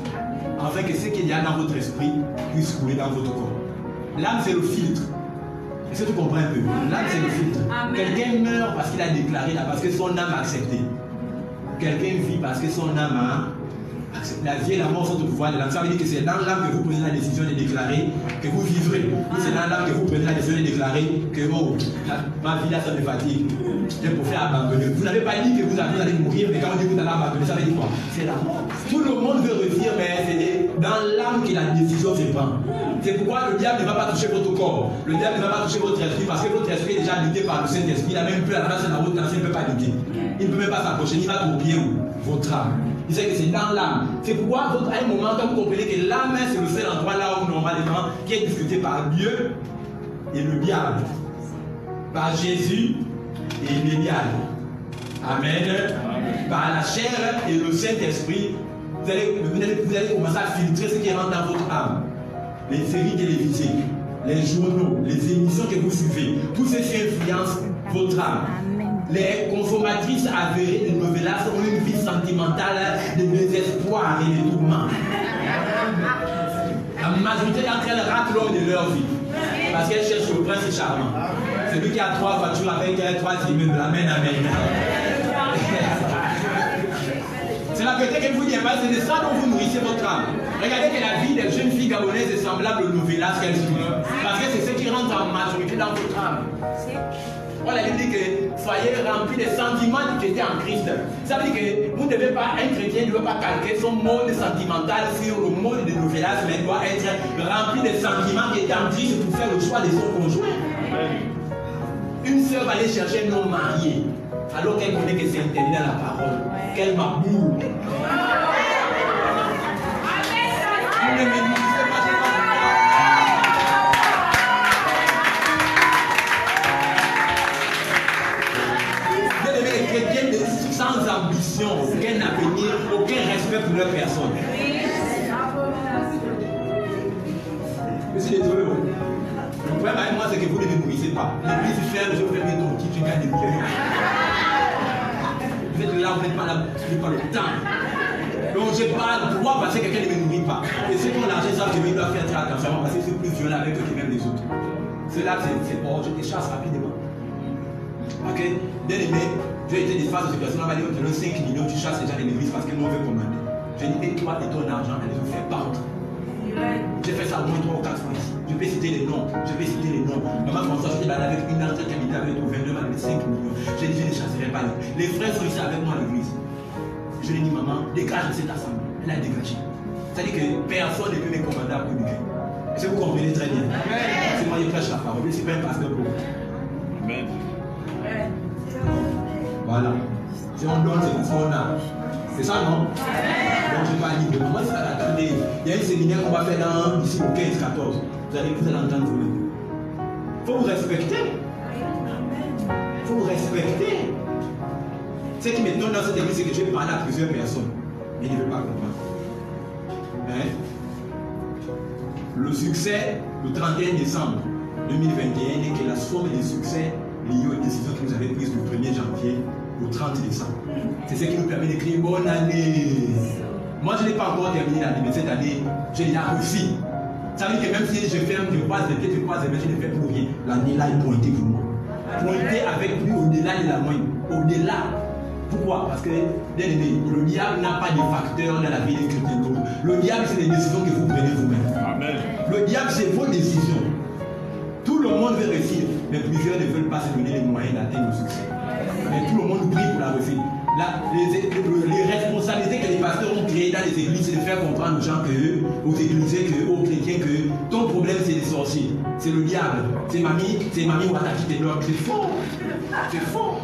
Afin que ce qu'il y a dans votre esprit puisse couler dans votre corps. L'âme, c'est le filtre. Est-ce que tu comprends un peu? L'âme, c'est le filtre. Quelqu'un meurt parce qu'il a déclaré là, parce que son âme a accepté. Quelqu'un vit parce que son âme a accepté. La vie et la mort sont au pouvoir de l'âme. Ça veut dire que c'est dans l'âme que vous prenez la décision de déclarer que vous vivrez. Et c'est dans l'âme que vous prenez la décision de déclarer que oh, ma vie là, ça me fatigue. Je préfère abandonner. Vous n'avez pas dit que vous allez mourir, mais quand on dit que vous allez abandonner, ça veut dire quoi? C'est la mort. Tout le monde veut revenir, mais c'est dans l'âme que la décision se prend. C'est pourquoi le diable ne va pas toucher votre corps. Le diable ne va pas toucher votre esprit, parce que votre esprit est déjà habité par le Saint-Esprit. Il a même plus à la base de la route, il ne peut pas lutter. Il ne peut même pas s'approcher, il va copier votre âme. Il sait que c'est dans l'âme. C'est pourquoi à un moment, quand vous comprenez que l'âme, c'est le seul endroit là où normalement, qui est discuté par Dieu et le diable, par Jésus et les diables. Amen. Amen. Par la chair et le Saint-Esprit, vous allez commencer à filtrer ce qui rentre dans votre âme. Les séries télévisées, les journaux, les émissions que vous suivez, tout ceci influence votre âme. Les consommatrices avérées de novellas ont une vie sentimentale de désespoir et de tourment. La majorité d'entre elles ratent l'homme de leur vie parce qu'elles cherchent le prince charmant. Celui qui a 3 voitures avec 3 immeubles. Amen, amen. C'est la vérité que vous dites, c'est de ça dont vous nourrissez votre âme. Regardez que la vie des jeunes filles gabonaises est semblable aux novellas qu'elles suivent. Parce que c'est ce qui rentre en majorité dans votre âme. On a dit que soyez remplis des sentiments qui étaient en Christ. Ça veut dire que vous ne devez pas, un chrétien ne doit pas calquer son mode sentimental sur le mode de novellas, mais il doit être rempli des sentiments qui étaient en Christ pour faire le choix de son conjoint. Une sœur va aller chercher un homme marié, alors qu'elle connaît que c'est interdit dans la parole. Qu'elle m'aboue. Sans ambition, aucun avenir, aucun respect pour leur personne. Je suis désolé. Le problème avec moi, c'est que vous ne me nourrissez pas. L'église ferme, je fais mes dons, tu gagnes des millions. Vous êtes là, vous n'êtes pas là, vous n'avez pas le temps. Donc je n'ai pas le droit parce que quelqu'un ne me nourrit pas. Et si ceux qui ont l'argent savent que ils doivent faire très attention parce que c'est plus violent avec eux que même les autres. Ceux-là, c'est bon, je te chasse rapidement. Ok? Bien aimé, j'ai été des phases de cette personne, on va dire, on te donne 5 millions, tu chasses les gens de l'église parce que nous on veut commander. J'ai dit, mais toi et ton argent, allez vous faire partout. J'ai fait ça au moins 3 ou 4 fois ici. Je peux citer les noms. Maman François, je suis allé avec une ancienne qui habitait avec nous, 22 avec 5 millions. J'ai dit, je ne chasserai pas. Les frères sont ici avec moi à l'église. Je lui ai dit, maman, dégage de cette assemblée. Elle a dégagé. C'est-à-dire que personne ne peut me commander à Côte. Est-ce que vous comprenez très bien? C'est moi qui prêche la parole. Je ne suis pas un pasteur pour vous. Amen. Voilà. Si on donne, c'est parce qu'on a. C'est ça, non? Donc je ne vais pas libre. Moi, ça va attendez. Il y a un séminaire qu'on va faire dans, ici au 15-14. Vous allez l'entendre vous-même. Il faut vous respecter. Il faut vous respecter. Ce qui m'étonne dans cette église, c'est que je vais parler à plusieurs personnes. Mais ils ne veulent pas comprendre. Hein? Le succès, le 31 décembre 2021, n'est que la somme des succès liés aux décisions que vous avez prises du 1er janvier au 30 décembre. C'est ce qui nous permet d'écrire bonne année. Moi, je n'ai pas encore terminé l'année, mais cette année, j'ai déjà réussi. Ça veut dire que même si je ferme, je croise les pieds, je croise les mains, je ne fais plus rien. L'année là est pointée pour moi. Pointée avec lui au-delà de la moyenne. Au-delà. Pourquoi? Parce que, bien aimé, le diable n'a pas de facteur dans la vie des chrétiens. Le diable, c'est les décisions que vous prenez vous-même. Amen. Le diable, c'est vos décisions. Tout le monde veut réussir, mais plusieurs ne veulent pas se donner les moyens d'atteindre le succès. Mais tout le monde prie pour la réussite. Les responsabilités que les pasteurs ont créées dans les églises, c'est de faire comprendre aux gens, aux églisiens, aux chrétiens, que ton problème c'est les sorciers, c'est le diable, c'est mamie Ouattaki qui te bloque. C'est faux. C'est faux.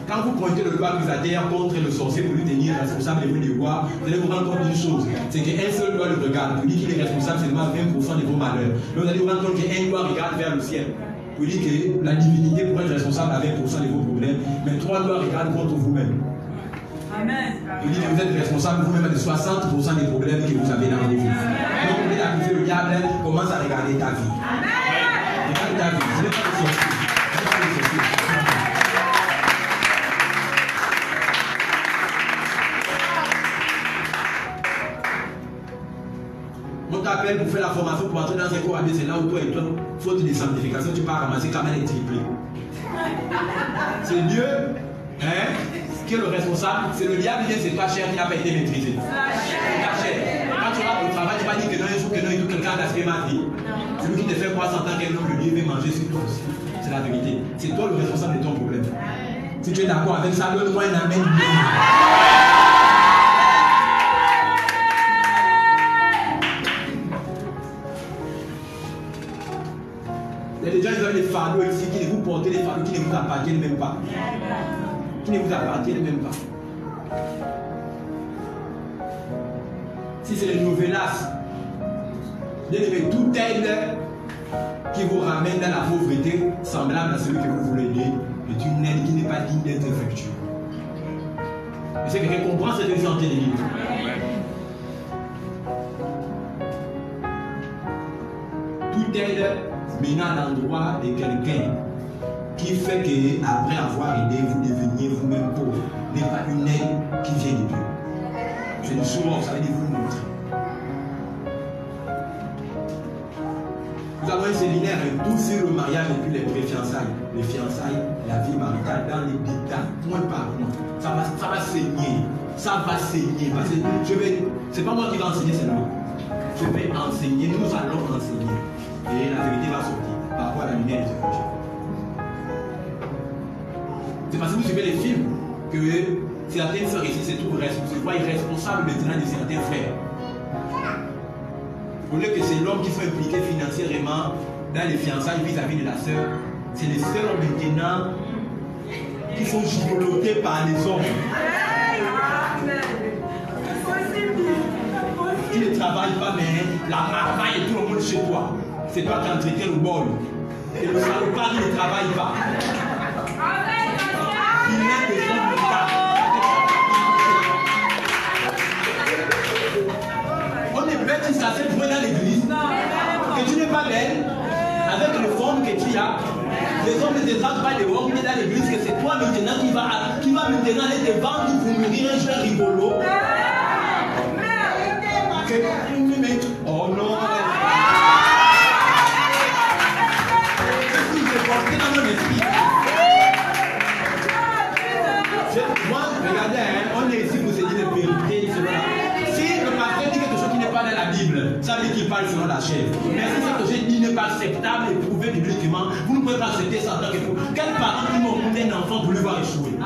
Quand vous pointez le doigt accusateur contre le sorcier pour lui tenir responsable de vos devoirs, vous allez vous rendre compte d'une chose, c'est qu'un seul doigt le regarde, pour dire qu'il est responsable seulement à 20% de vos malheurs. Mais vous allez vous rendre compte qu'un doigt regarde vers le ciel, pour dire que la divinité pourrait être responsable à 20% de vos problèmes, mais 3 doigts regardent contre vous-même. Amen. Vous dites que vous êtes responsable vous-même de 60% des problèmes que vous avez dans vos vies. Donc vous voulez accuser le diable, commence à regarder ta vie. Regarde ta vie, ce n'est pas le sorcier. On t'appelle pour faire la formation pour entrer dans un cours AB, c'est là où toi et toi, faute de sanctification, tu pars ramasser quand même les triplés. C'est Dieu, hein, qui est le responsable. C'est le diable, c'est ta chair qui n'a pas été maîtrisée. C'est ta chair. Quand tu vas au travail, tu vas dire que non, il faut que non, il faut quelqu'un d'aspect ma vie. Celui qui te fait croire 100 ans qu'un homme de Dieu veut manger sur toi aussi. C'est la vérité. C'est toi le responsable de ton problème. Si tu es d'accord avec ça, donne-moi un amen. Il y a des gens qui ont des fardeaux ici, qui vous portez des fardeaux qui ne vous appartiennent même pas. Qui ne vous appartiennent même pas. Si c'est les nouvellasses, bien aimé, toute aide qui vous ramène dans la pauvreté, semblable à celui que vous voulez aider, est une aide qui n'est pas digne d'être effectuée. Est-ce que quelqu'un comprend ce que je suis en train de dire? Toute aide menant à l'endroit de quelqu'un qui fait que, après avoir aidé, vous deveniez vous-même pauvre, n'est pas une aide qui vient de Dieu. C'est du souvent, ça veut dire vous montrer. Nous avons un séminaire tout sur le mariage et puis les pré-fiançailles. Les fiançailles, la vie maritale, dans les détails, point par point. Ça va saigner. Ça va saigner. Parce que c'est pas moi qui vais enseigner, c'est moi. Je vais enseigner, nous allons enseigner. Et la vérité va sortir par rapport à la lumière des évangiles. C'est parce que vous suivez les films que certaines sœurs ici se voient irresponsables maintenant de certains frères. Au lieu que c'est l'homme qui soit impliqué financièrement dans les fiançailles vis-à-vis de la sœur, c'est les sœurs maintenant qui sont gigolotées par les hommes. Qui ne travaillent pas, mais la marmaille et tout le monde chez toi. C'est toi qui entretiens le bol. Et le salopard ne travaille pas. Il est des hommes de ça. On est bête si ça s'est trouvé dans l'église. Que tu n'es pas belle, avec le forme que tu as. Les hommes ne te traitent pas de hommes, mais dans l'église, que c'est toi maintenant qui va maintenant aller te vendre pour mourir un jeu rigolo. que... Oh non. Porté dans mon esprit. Moi, regardez, hein, on est ici pour se dire des vérités. Si le pasteur dit quelque chose qui n'est pas dans la Bible, ça veut dire qu'il parle selon la chair. Mais si cette chose dit n'est pas acceptable et prouvé bibliquement, vous ne pouvez pas accepter ça en tant que faux. Quel parent qui m'a monté un enfant pour lui voir échouer?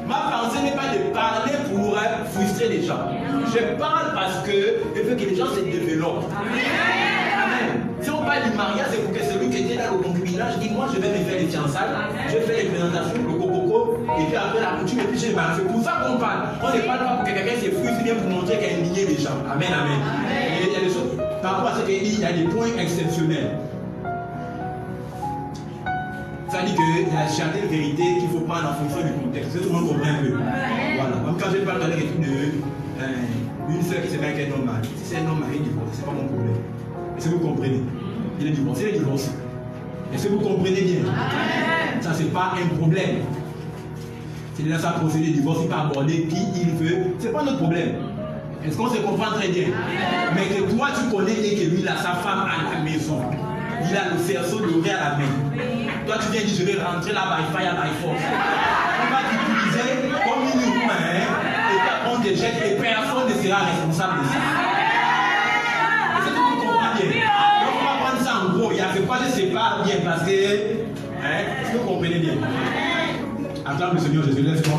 Ma pensée n'est pas de parler pour frustrer les gens. Je parle parce que je veux que les gens se développent. Amen. Si on parle du mariage, c'est pour que celui qui était dans le concubinage dit moi je vais me faire les fiançailles, je vais faire les présentations, le coco, et puis après la coutume, et puis je vais marier. C'est pour ça qu'on parle. On ne parle pas pour que quelqu'un se frustre, bien pour montrer qu'il y a une lignée des gens. Amen, amen. Et il y a des choses, par rapport à ce qu'il dit, il y a des points exceptionnels. Ça dit qu'il y a certaines vérités qu'il faut prendre en fonction du contexte. Tout le monde comprend un peu. Voilà. Comme quand je parle de une soeur qui se met avec un homme marié. Si c'est un homme marié divorcé, c'est pas mon problème. Est-ce que vous comprenez? Il est divorcé, il est divorcé. Est-ce que vous comprenez bien? Ça, c'est pas un problème. C'est dans sa procédure de divorce, il peut aborder qui il veut. C'est pas notre problème. Est-ce qu'on se comprend très bien? Mais que toi, tu connais et que lui, il a sa femme à la maison. Il a le cerceau doré à la main. Toi, tu viens dire, je vais rentrer là by fire, by force. On va t'utiliser comme une humain, et on te jette, et personne ne sera responsable de ça. Est-ce que tu comprends bien? Donc, on va prendre ça en gros. Il y a fait quoi je sépare bien parce que. Est-ce que vous comprenez bien? Acclame le Seigneur Jésus, laisse-moi.